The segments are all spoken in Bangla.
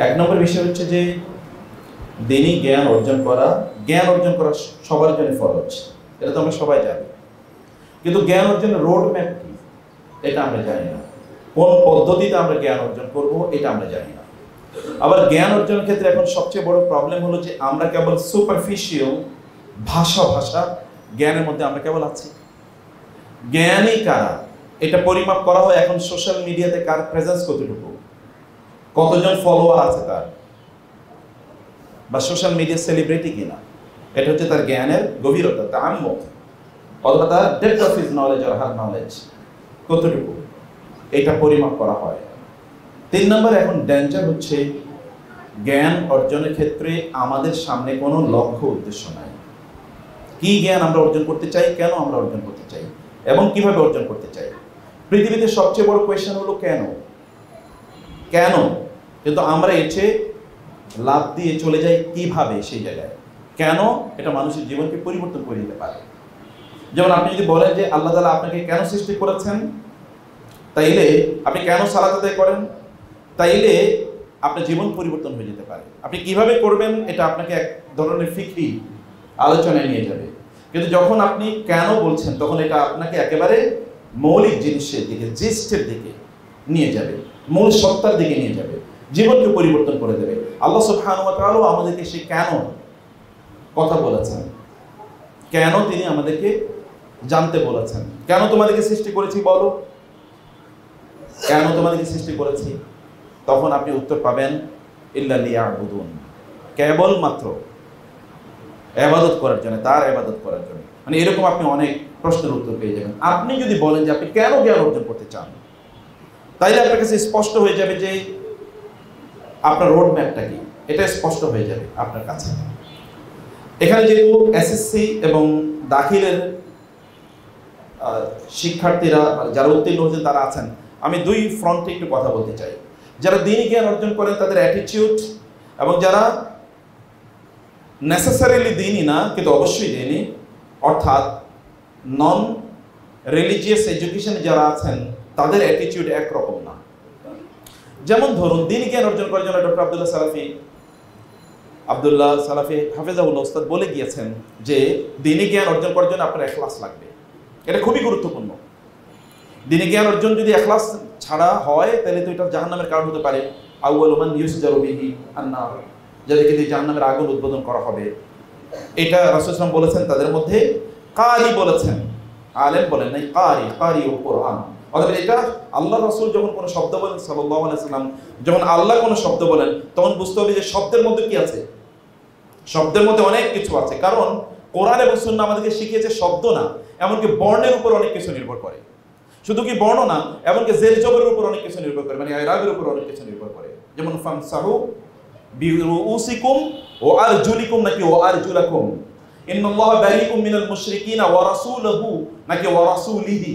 এক নম্বর বিষয় হচ্ছে যে দিনই জ্ঞান অর্জন করা সবার জন্য ফরজ, এটা তো আমরা সবাই জানি। কিন্তু জ্ঞান অর্জনের রোড ম্যাপ কি এটা আমরা জানি না, কোন পদ্ধতিতে আমরা জ্ঞান অর্জন করব এটা আমরা জানি না। আবার জ্ঞান অর্জনের ক্ষেত্রে এখন সবচেয়ে বড় প্রবলেম হলো যে আমরা কেবল সুপারফিশিয়াল ভাষা জ্ঞানের মধ্যে আমরা কেবল আছি। জ্ঞানী কারা এটা পরিমাপ করা হয় এখন সোশ্যাল মিডিয়াতে, কার প্রেজেন্স কতটুকু, কতজন ফলোয়ার আছে তার, বা সোশ্যাল মিডিয়া সেলিব্রিটি কিনা, এটা হচ্ছে তার জ্ঞানের গভীরতা, তার আম্মক, অথবা তার ডেপথ অফ হিজ নলেজ আর হার নলেজ কতটুকু, এটা পরিমাপ করা হয়। 3 নম্বর এখন ডেঞ্জার হচ্ছে জ্ঞান অর্জনের ক্ষেত্রে আমাদের সামনে কোনো লক্ষ্য উদ্দেশ্য নাই। কি জ্ঞান আমরা অর্জন করতে চাই, কেন আমরা অর্জন করতে চাই, এবং কিভাবে অর্জন করতে চাই। পৃথিবীতে সবচেয়ে বড় কোয়েশ্চেন হলো কেন, কিন্তু আমরা এসে লাভ দিয়ে চলে যাই কিভাবে সেই জায়গায়। কেন এটা মানুষের জীবনকে পরিবর্তন করে দিতে পারে। যেমন আপনি যদি বলেন যে আল্লাহ তাআলা আপনাকে কেন সৃষ্টি করেছেন, তাইলে আপনি কেন সালাত আদায় করেন, তাইলে আপনার জীবন পরিবর্তন হয়ে যেতে পারে। আপনি কিভাবে করবেন এটা আপনাকে এক ধরনের ফিকরি আলোচনায় নিয়ে যাবে। কিন্তু যখন আপনি কেন বলছেন তখন এটা আপনাকে একেবারে মৌলিক জিনিসের দিকে, জিস্টের দিকে নিয়ে যাবে, মূল সত্তার দিকে নিয়ে যাবে, জীবনকে পরিবর্তন করে দেবে। আল্লাহ সুবহানাহু ওয়া তাআলা আমাদেরকে সে কেন কথা বলেছেন, কেন তিনি আমাদেরকে জানতে বলেছেন। কেন তোমাদেরকে সৃষ্টি করেছি বলো, কেন তোমাদেরকে সৃষ্টি করেছি, তখন আপনি উত্তর পাবেন ইল্লা লিয়াবুদুন, কেবলমাত্র ইবাদত করার জন্য, তার ইবাদত করার জন্য। মানে এরকম আপনি অনেক প্রশ্নের উত্তর পেয়ে যাবেন। আপনি যদি বলেন যে আপনি কেন জ্ঞান অর্জন করতে চান, তাইলে আপনার কাছে স্পষ্ট হয়ে যাবে যে আপনার রোড ম্যাপটা কি, এটা স্পষ্ট হয়ে যাবে আপনার কাছে। এখানে যেহেতু এসএসসি এবং দাখিলের শিক্ষার্থীরা যারা উত্তীর্ণ হয়েছেন তারা আছেন, আমি দুই ফ্রন্টে একটু কথা বলতে চাই। যারা দ্বীনি জ্ঞান অর্জন করেন তাদের অ্যাটিটিউড, এবং যারা নেসেসারিলি দ্বীনি না কিন্তু অবশ্যই দ্বীনি, অর্থাৎ নন রিলিজিয়াস এডুকেশনে যারা আছেন তাদের অ্যাটিটিউড একরকম না। যেমন ধরুন দ্বীনি জ্ঞান অর্জন করার জন্য ডক্টর আব্দুল্লাহ সালাফি হাফেজাহুল্লাহ উস্তাদ বলে গিয়েছেন যে দ্বীনি জ্ঞান অর্জন করার জন্য আপনার ইখলাস লাগবে। এটা খুবই গুরুত্বপূর্ণ। দ্বীনি জ্ঞান অর্জন যদি ইখলাস ছাড়া হয় তাহলে তো এটা জাহান্নামের কারণ হতে পারে। আউয়ালু মান ইউসজারু বিহি আন-নার, যাদেরকে দিয়ে জাহান্নামের আগুন উদ্বোধন করা হবে। এটা রাসূল সাল্লাল্লাহু আলাইহি ওয়াসাল্লাম বলেছেন, তাদের মধ্যে কারি বলেছেন, আলেম বলেন নাই, কারি ও কোরআন। অর্থাৎ এটা আল্লাহ রাসূল যখন কোনো শব্দ বলেন সাল্লাল্লাহু আলাইহি ওয়াসাল্লাম, যখন আল্লাহ কোনো শব্দ বলেন তখন বুঝতে হবে যে শব্দের মধ্যে কি আছে, শব্দের মধ্যে অনেক কিছু আছে। কারণ কোরআন এবং সুন্নাহ আমাদেরকে শিখিয়েছে শব্দ না, এমনকি বর্ণের উপর অনেক কিছু নির্ভর করে। শুধু কি বর্ণ না, এমনকি জের জবরের উপর অনেক কিছু নির্ভর করে, মানে ইরাবের উপর অনেক কিছু নির্ভর করে। যেমন ফামসাহু বিরুউসিকুম ওয়া আরজুলিকুম নাকি ওয়া আরজুলাকুম, ইন্নাল্লাহা বারিউম মিনাল মুশরিকিনা ওয়া রাসূলুহু নাকি ওয়া রাসূলিহি,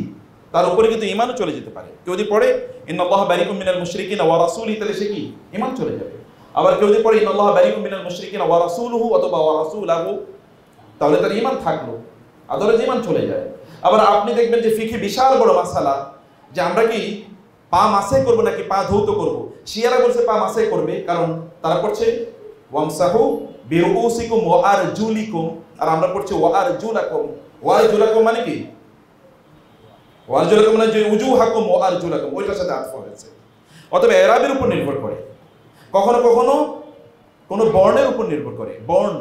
তার উপরে কিন্তু ঈমানও চলে যেতে পারে। কেউ যদি পড়ে ইন্নাল্লাহা বারিউম মিনাল মুশরিকিনা ওয়া রাসূলিহি, তাহলে সে কি ঈমান চলে যাবে। আবার কেউ যদি পড়ে ইন্নাল্লাহা বারিউম মিনাল মুশরিকিনা ওয়া রাসূলুহু অথবা ওয়া রাসূলুহু, তাহলে তার ঈমান থাকলো, আদরে ঈমান চলে যায়। আবার আপনি দেখবেন যে ফিকহি বিশাল বড় মাসালা, যে আমরা কি পা মাসাই করব নাকি পা ধৌত করব। শিয়ারা বলছে পা মাসাই করবে, কারণ তারা পড়ছে ওয়ামসাহু বিরুউসিকুম ওয়া আরজুলিকুম, আর আমরা পড়ছি ওয়া আরজুলাকুম। ওয়া আরজুলাকুম মানে কি, ওয়া আরজুলাকুম মানে যে উজুহাকুম ওয়া আরজুলাকুম, ওইটার সাথে আতফ হয়েছে। অতএব ইরাবের উপর নির্ভর করে, কখনো কখনো কোনো বর্ণের উপর নির্ভর করে। বর্ণ,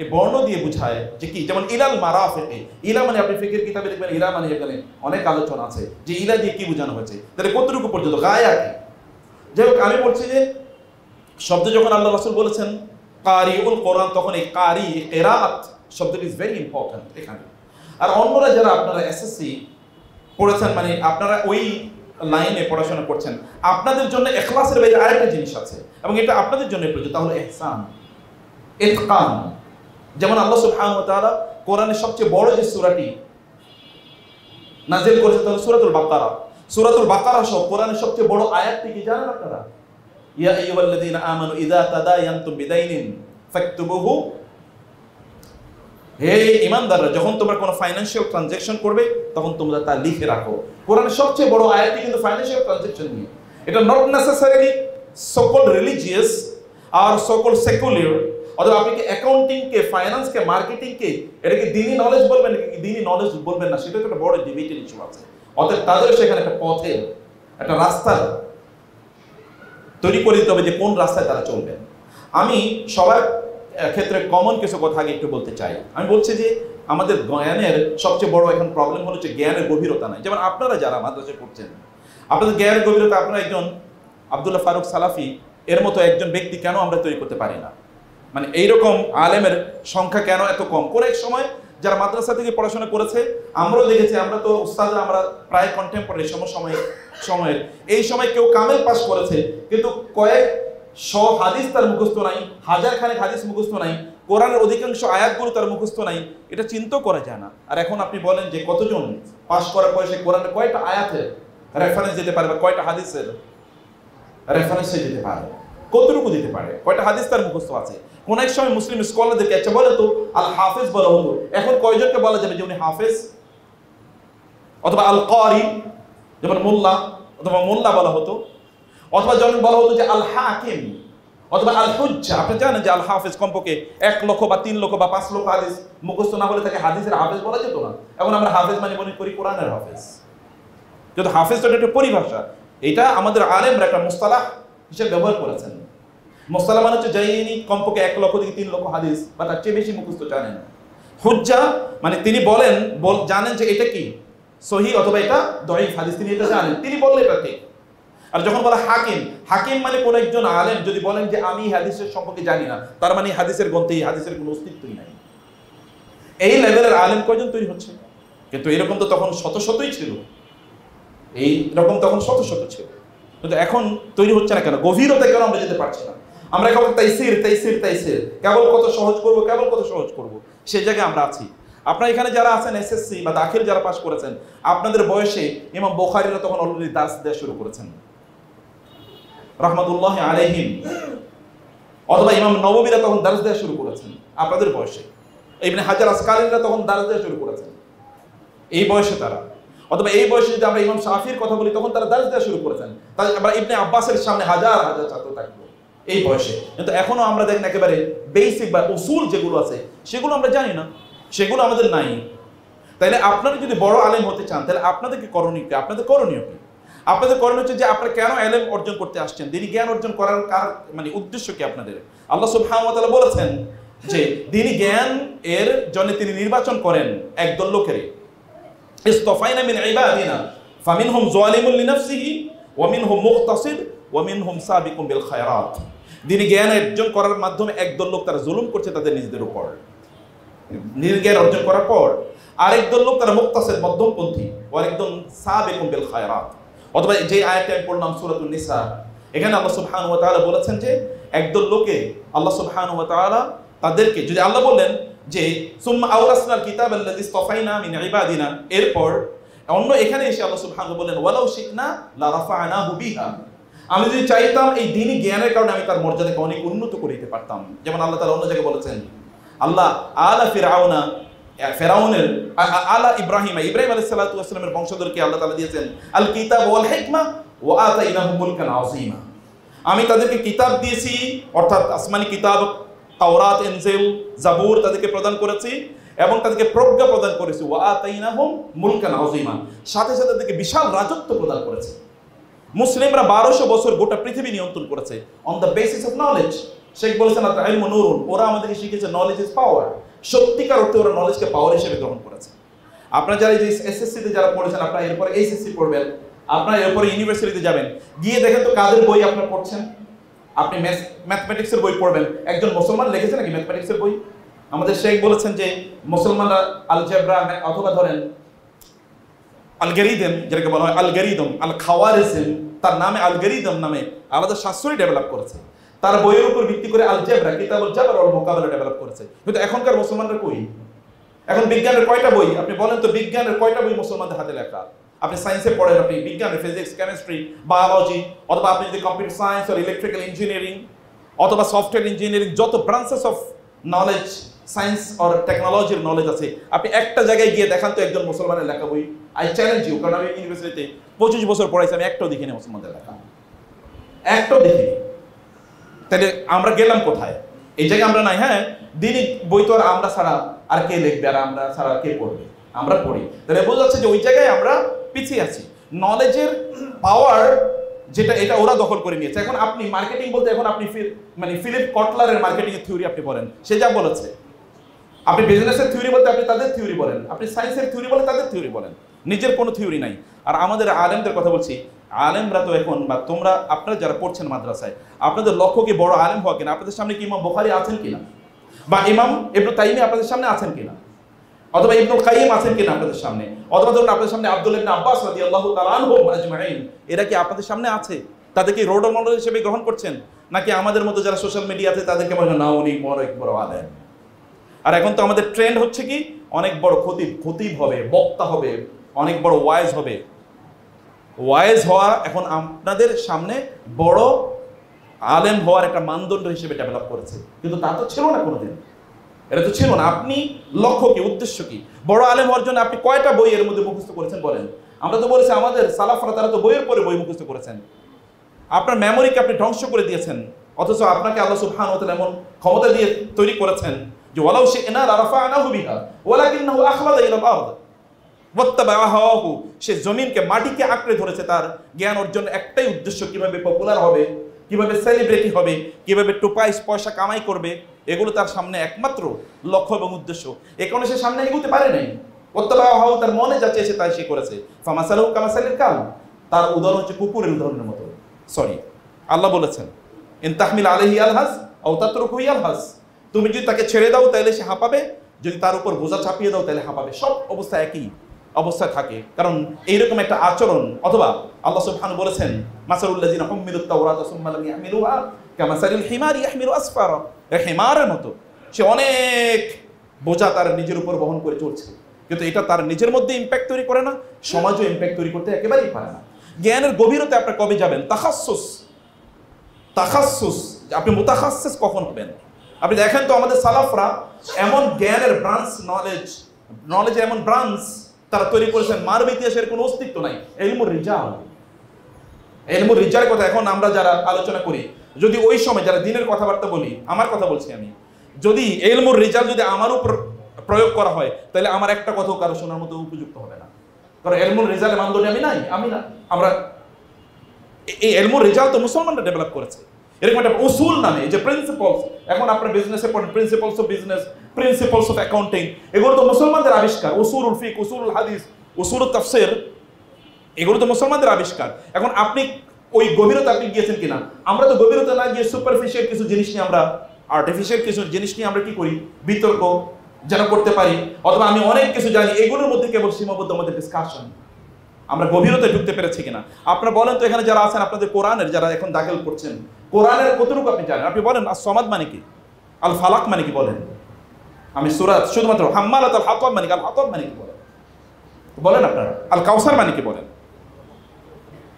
এই বর্ণ দিয়ে বোঝায় যে কি, যেমন ইলাল মারাফিকি, ইলা মানে আপনি ফিকহের কিতাবে দেখবেন ইলা মানে এখানে অনেক আলোচনা আছে যে ইলা দিয়ে কি বোঝানো হয়েছে, তাহলে কতটুকু পর্যন্ত গায়া কি। যাই হোক, আমি বলছি যে শব্দ যখন আল্লাহ রাসূল বলেছেন কারিউল কোরআন, তখন এই কারি, কিরাআত শব্দটি ইজ ভেরি ইম্পর্টেন্ট এখানে। আর অন্যরা যারা আপনারা এসএসসি পড়েছেন, মানে আপনারা ওই লাইনে পড়াশোনা করছেন, আপনাদের জন্য ইখলাসের বাইরে আরেকটা জিনিস আছে, এবং এটা আপনাদের জন্য প্রযোজ্য, তা হলো ইহসান, ইতকান। যেমন আল্লাহ সুবহানাহু ওয়া তাআলা কোরআনের সবচেয়ে বড় যে সূরাটি নাযিল করেছে তা হলো সূরাতুল বাকারা। সূরাতুল বাকারা সহ কোরআনের সবচেয়ে বড় আয়াতটি কি জানেন আপনারা? ইয়া আইয়ুহাল্লাযীনা আমানু ইযা তাদায়ানতুম বিদাইনিন ফাকতুবুহু, হে ঈমানদাররা, যখন তোমরা কোনো ফাইনান্সিয়াল ট্রানজাকশন করবে তখন তোমরা তা লিখে রাখো। কোরআনের সবচেয়ে বড় আয়াতটি কিন্তু ফাইনান্সিয়াল ট্রানজাকশন নিয়ে। এটা not necessarily so called religious আর সকল সেকুলার, অথবা আপনি কি অ্যাকাউন্টিংকে, ফাইন্যান্সকে, মার্কেটিংকে এটাকে দিনই নলেজ বলবেন নাকি দিনই নলেজ বলবেন না, সেটা একটা বড় ডিবেটের ইস্যু আছে। অতএব তাদের সেখানে একটা পথের, একটা রাস্তার তৈরি করে দিতে হবে যে কোন রাস্তায় তারা চলবেন। আমি সবার ক্ষেত্রে কমন কিছু কথা আগে একটু বলতে চাই। আমি বলছি যে আমাদের জ্ঞানের সবচেয়ে বড় এখন প্রবলেম হলো যে জ্ঞানের গভীরতা নাই। যেমন আপনারা যারা মাদ্রাসায় পড়ছেন, আপনাদের জ্ঞানের গভীরতা, আপনারা একজন আব্দুল্লাহ ফারুক সালাফি এর মতো একজন ব্যক্তি কেন আমরা তৈরি করতে পারি না? মানে এইরকম আলেমের সংখ্যা কেন এত কম? কোন এক সময় যারা মাদ্রাসা থেকে পড়াশোনা করেছে, আমরাও দেখেছি, আমরা তো উস্তাদরা আমরা প্রায় কন্টেম্পোরারি সময়ের এই সময় কেউ কামেল পাস করেছে, কিন্তু কয়েক শ হাদিস তার মুখস্থ নাই, হাজার খানেক হাদিস মুখস্থ নাই, কোরআনের অধিকাংশ আয়াতগুলো তার মুখস্থ নাই, এটা চিন্তা করা যায় না। আর এখন আপনি বলেন যে কতজন পাস করার পরে সে কোরআনের কয়টা আয়াতের রেফারেন্স দিতে পারে বা কয়টা হাদিসের রেফারেন্স সে দিতে পারে, কতটুকু দিতে পারে, কয়টা হাদিস তার মুখস্থ আছে। কোন এক সময় মুসলিম স্কলারদেরকে আচ্ছা বলে তো আল হাফেজ বলা হতো, এখন কয়জনকে বলা যাবে যে উনি হাফেজ? অথবা আল কারি, যেমন মোল্লা অথবা মোল্লা বলা হতো, অথবা যেমন বলা হতো যে আল হাকিম অথবা আল হুজ্জা। আপনি জানেন যে আল হাফেজ কমপক্ষে 1 লক্ষ বা 3 লক্ষ বা 5 লক্ষ হাদিস মুখস্থ না হলে তাকে হাদিসের হাফেজ বলা যেত না। এখন আমরা হাফেজ মানে মনে করি কোরআনের হাফেজ, যেহেতু হাফেজ তো একটা পরিভাষা, এটা আমাদের আলেমরা একটা মুস্তালাহ হিসেবে ব্যবহার করেছেন। মুস্তালাহ মানে হচ্ছে যাইনি কমপক্ষে 1 লক্ষ থেকে 3 লক্ষ হাদিস বা তার চেয়ে বেশি মুখস্থ জানেন। হুজ্জা মানে তিনি জানেন যে এটা কি সহিহ অথবা এটা দঈফ হাদিস, তিনি এটা জানেন, তিনি বললে এটা ঠিক। আর যখন বলা হাকিম, হাকিম মানে কোন একজন আলেম যদি বলেন যে আমি হাদিসের সম্পর্কে জানি না, তার মানে হাদিসের গ্রন্থে হাদিসের কোনো অস্তিত্বই নাই। এই লেভেলের আলেম কয়জন তৈরি হচ্ছে? কিন্তু এরকম তো তখন শত শতই ছিল, এই রকম তখন শত শত ছিল, কিন্তু এখন তৈরি হচ্ছে না কেন? গভীরতা কেন আমরা যেতে পারছি না? আমরা কেবল তাইসির তাইসির তাইসির, কেবল কত সহজ করব, কেবল কত সহজ করব, সেই জায়গায় আমরা আছি। আপনারা এখানে যারা আছেন এসএসসি বা দাখিল যারা পাস করেছেন, আপনাদের বয়সে ইমাম বুখারীরা তখন অলরেডি দার্স দেওয়া শুরু করেছেন রাহমাতুল্লাহি আলাইহিম, অথবা ইমাম নববীরা তখন দার্স দেওয়া শুরু করেছেন আপনাদের বয়সে, ইবনে হাজার আসকালিরা তখন দার্স দেওয়া শুরু করেছেন এই বয়সে তারা, অথবা এই বয়সে যদি আমরা ইমাম শাফির কথা বলি তখন তারা দার্স দেওয়া শুরু করেছেন। তাই আমরা ইবনে আব্বাসের সামনে হাজার হাজার ছাত্র থাকবো এই বয়সে, কিন্তু এখনো আমরা দেখেন একেবারে বেসিক বা উসুল যেগুলো আছে সেগুলো আমরা জানি না, সেগুলো আমাদের নাই। তাইলে আপনারা যদি বড় আলেম হতে চান, তাহলে আপনাদের কি করণীয় কি? আপনাদের করণীয় কি? আপনাদের করণীয় হচ্ছে যে আপনারা কেন ইলম অর্জন করতে আসছেন, দ্বীনি জ্ঞান অর্জন করার মানে উদ্দেশ্য কি আপনাদের? আল্লাহ সুবহানাহু ওয়া তাআলা বলেছেন যে দ্বীনি জ্ঞান এর জন্য তিনি নির্বাচন করেন একদল লোকের, ইসতাফাইনা মিন ইবাদিনা ফামিনহুম যালিমুন লিনাফসিহি ওয়া মিনহুম মুকতাসিদ ওয়া মিনহুম সাবিকুম বিল খায়রাত। দ্বীনি জ্ঞান অর্জন করার মাধ্যমে একদল লোক তারা জুলুম করছে তাদের নিজেদের উপর, দ্বীনি জ্ঞান অর্জন করার পর আরেকদল লোক তারা মুকতাসিদ মধ্যমপন্থী, ওয়া আরেকদল সাবিকুম বিল খায়রাত। অথবা যে আয়াতটা আমি পড়লাম সূরাতুন নিসা, এখানে আল্লাহ সুবহানাহু ওয়া তাআলা বলেছেন যে একদল লোকে আল্লাহ সুবহানাহু ওয়া তাআলা তাদেরকে, যদি আল্লাহ বললেন যে সুম্মা আওরাসনাল কিতাবাল্লাযী ইসতাফাইনা মিন ইবাদিনা, এরপর অন্য এখানে এসে আল্লাহ সুবহানাহু বলেন ওয়ালাউ শিকনা লা রাফা'নাহু বিহা, আমি যদি চাইতাম এই দ্বীনি জ্ঞানের কারণে আমি তার মর্যাদাকে অনেক উন্নত করে দিতে পারতাম। যেমন আল্লাহ তাআলা অন্য জায়গায় বলেছেন, আল্লাহ আলা ফিরআউনা, ফেরাউনের আলা ইব্রাহিম আলাইহিস সালাতু ওয়াস সালামের বংশধরকে আল্লাহ তাআলা দিয়েছেন আল কিতাব ওয়াল হিকমা ওয়া আতাইনাহুম মুলকান আযীমা, আমি তাদেরকে কিতাব দিয়েছি, অর্থাৎ আসমানি কিতাব তাওরাত, ইনজিল, জাবুর তাদেরকে প্রদান করেছি এবং তাদেরকে প্রজ্ঞা প্রদান করেছি, ওয়া আতাইনাহুম মুলকান আযীমা, সাথে সাথে তাদেরকে বিশাল রাজত্ব প্রদান করেছে। মুসলিমরা 1200 বছর গোটা পৃথিবী নিয়ন্ত্রণ করেছে on the basis of knowledge. Sheikh বলেছেন আল ইলমু নূরুন, ওরা আমাদেরকে শিখিয়েছে নলেজ ইজ পাওয়ার, সত্যিকার অর্থে ওরা নলেজকে পাওয়ার হিসেবে গ্রহণ করেছে। আপনারা যারা এই এসএসসিতে যারা পড়েছেন, আপনারা এরপরে এইচএসসি পড়বেন, আপনারা এরপরে ইউনিভার্সিটিতে যাবেন, গিয়ে দেখেন তো কাদের বই আপনারা পড়ছেন। আপনি ম্যাথমেটিক্সের বই পড়বেন, একজন মুসলমান লিখেছে নাকি ম্যাথমেটিক্সের বই? আমাদের শেখ বলেছেন যে মুসলমানরা আলজেব্রা অথবা ধরেন আলগরিদম, যেটাকে বলা হয় আলগরিদম, আল খাওয়ারিজম, তার নামে আলগরিদম নামে আলাদা শাস্ত্রই ডেভেলপ করেছে। তার বইয়ের উপর ভিত্তি করে আলজেব্রা, কিতাবুল জাবর ওয়াল মুকাবালা ডেভেলপ করেছে। কিন্তু এখনকার মুসলমানরা কই? এখন বিজ্ঞানের কয়টা বই? আপনি বলেন তো বিজ্ঞানের কয়টা বই মুসলমানদের হাতে লেখা? আপনি সায়েন্সে পড়েন, আপনি বিজ্ঞানের ফিজিক্স, কেমিস্ট্রি, বায়োলজি, অথবা আপনি যদি কম্পিউটার সায়েন্স আর ইলেকট্রিক্যাল ইঞ্জিনিয়ারিং অথবা সফটওয়্যার ইঞ্জিনিয়ারিং, যত branches of knowledge, science or টেকনোলজির নলেজ আছে, আপনি একটা জায়গায় গিয়ে দেখান তো একজন মুসলমানের লেখা বই। আই চ্যালেঞ্জ ইউ, কারণ আমি ইউনিভার্সিটিতে 25 বছর পড়াইছি, আমি একটাও দেখিনি মুসলমানদের লেখা, একটাও দেখিনি। তাহলে আমরা গেলাম কোথায়? এই জায়গায় আমরা নাই। হ্যাঁ, দিনই বই তো আর আমরা ছাড়া আর কে লিখবে, আর আমরা ছাড়া কে পড়বে? আমরা পড়ি। তাহলে বোঝা যাচ্ছে যে ওই জায়গায় আমরা পিছিয়ে আছি। নলেজের পাওয়ার যেটা, এটা ওরা দখল করে নিয়েছে। এখন আপনি মার্কেটিং বলতে, এখন আপনি মানে ফিলিপ কটলারের মার্কেটিং এর থিওরি আপনি বলেন, সে যা বলেছে। আপনি বিজনেসের থিওরি বলতে আপনি তাদের থিওরি বলেন, আপনি সায়েন্সের থিওরি বলে তাদের থিওরি বলেন, নিজের কোনো থিওরি নাই। আর আমাদের আলেমদের কথা বলছি, আলেমরা তো এখন, বা তোমরা আপনারা যারা পড়ছেন মাদ্রাসায়, আপনাদের লক্ষ্য কি বড় আলেম হওয়া কিনা? আপনাদের সামনে কি ইমাম বুখারী আছেন কিনা, বা ইমাম ইবনে তাইমিয়া আপনাদের সামনে আছেন কিনা, অথবা ইবনুল কাইয়িম আছেন কিনা আপনাদের সামনে, অথবা ধরুন আপনাদের সামনে আব্দুল্লাহ ইবনে আব্বাস রাদিয়াল্লাহু তাআলা আনহুম আজমাইন, এরা কি আপনাদের সামনে আছে? তাদেরকে রোল মডেল হিসেবে গ্রহণ করছেন, নাকি আমাদের মতো যারা সোশ্যাল মিডিয়াতে তাদেরকে বলেন না উনি বড় আলেম? আর এখন তো আমাদের ট্রেন্ড হচ্ছে কি, অনেক বড় খতিব হবে, বক্তা হবে, অনেক বড় ওয়াইজ হবে। ওয়াইজ হওয়া এখন আপনাদের সামনে বড় আলেম হওয়ার একটা মানদণ্ড হিসেবে ডেভেলপ করেছে, কিন্তু তা তো ছিল না কোনোদিন। এটা তো ছিল না। আপনি লক্ষ্য কি, উদ্দেশ্য কি? বড় আলেম হওয়ার জন্য আপনি কয়টা বই এর মধ্যে মুখস্থ করেছেন বলেন? আমরা তো বলেছি আমাদের সালাফরা তারা তো বইয়ের পরে বই মুখস্থ করেছেন। আপনার মেমোরিকে আপনি ধ্বংস করে দিয়েছেন, অথচ আপনাকে আল্লাহ সুবহানাহু ওয়া তাআলা এমন ক্ষমতা দিয়ে তৈরি করেছেন যে ওয়ালাউ শি'না লারাফা'নাহু বিহা ওয়ালাকিন্নাহু আখলাদা ইলাল আরদ ওয়াত্তাবা'a হাওয়াহু। সে জমিনকে, মাটিকে আঁকড়ে ধরেছে। তার জ্ঞান অর্জন একটাই উদ্দেশ্য, কিভাবে পপুলার হবে, কিভাবে সেলিব্রিটি হবে, কিভাবে পয়সা কামাই করবে, এগুলো তার সামনে একমাত্র লক্ষ্য এবং উদ্দেশ্য। এ কারণে সে সামনে এগোতে পারে নাই। ওয়াত্তাবা'a হাওয়াহু, তার মনে যা চেয়েছে তাই সে করেছে। ফামাসালুহু কামাসালিল কালব, তার উদাহরণ হচ্ছে কুকুরের উদাহরণের মতো। আল্লাহ বলেছেন ইন তাহমিল আলাইহি আলহাস আও তাতরুকুহু ইয়ালহাস, তুমি যদি তাকে ছেড়ে দাও তাহলে সে হাঁপাবে, যদি তার উপর বোঝা চাপিয়ে দাও তাহলে হাঁপাবে। সব অবস্থা একই অবস্থায় থাকে, কারণ এইরকম একটা আচরণ। অথবা আল্লাহ সুবহানাহু বলেছেন মাসালুল্লাযিনা হুম্মিলুত তাওরাতা সুম্মা লাম ইয়াহমিলুহা কামাসালিল হিমারি ইয়াহমিলু আসফারা, হিমারের মতো সে অনেক বোঝা তার নিজের উপর বহন করে চলছে, কিন্তু এটা তার নিজের মধ্যে ইম্প্যাক্ট তৈরি করে না, সমাজও ইম্প্যাক্ট তৈরি করতে একেবারেই পারে না। জ্ঞানের গভীরতায় আপনি কবে যাবেন? তাখাসসুস, আপনি মুতাখাসসিস কখন হবেন? আপনি দেখেন তো আমাদের সালাফরা এমন জ্ঞানের ব্রাঞ্চ, নলেজের এমন ব্রাঞ্চ তারা তৈরি করেছেন, মানব ইতিহাসের কোনো অস্তিত্ব নাই। ইলমুর রিজালের কথা এখন আমরা যারা আলোচনা করি, যদি ওই সময় যারা দিনের কথাবার্তা বলি, আমার কথা বলছি আমি, যদি ইলমুর রিজাল যদি আমার উপর প্রয়োগ করা হয়, তাহলে আমার একটা কথাও কারো শোনার মতো উপযুক্ত হবে না। কারণ ইলমুর রিজালের মানদণ্ডে আমি না। এই ইলমুর রিজাল তো মুসলমানরা ডেভেলপ করেছে। এরকম একটা উসুল নামে, এই যে প্রিন্সিপালস, এখন আপনার বিজনেসে পড়েন principles of business, principles of accounting, এগুলো তো মুসলমানদের আবিষ্কার। উসুলুল ফিকহ, উসুলুল হাদিস, উসুলুত তাফসীর, এগুলো তো মুসলমানদের আবিষ্কার। এখন আপনি ওই গভীরতা আপনি গিয়েছেন কিনা? আমরা তো গভীরতা না গিয়ে সুপারফিশিয়াল কিছু জিনিস নিয়ে, আমরা আর্টিফিশিয়াল কিছু জিনিস নিয়ে আমরা কি করি, বিতর্ক যেন করতে পারি, অথবা আমি অনেক কিছু জানি, এগুলোর মধ্যে কেবল সীমাবদ্ধ আমাদের ডিসকাশন। আমরা গভীরতায় ঢুকতে পেরেছি কিনা? আপনারা বলেন তো, এখানে যারা আছেন আপনাদের কোরআনের যারা এখন দাখিল করছেন, কোরআনের কতটুকু আপনি জানেন? আপনি বলেন আস-সামাদ মানে কি, আল ফালাক মানে কি বলেন? আমি সূরা শুধুমাত্র হাম্মালাতুল হাতাব মানে কি, আল হাতাব মানে কি বলেন আপনারা? আল কাউসার মানে কি বলেন?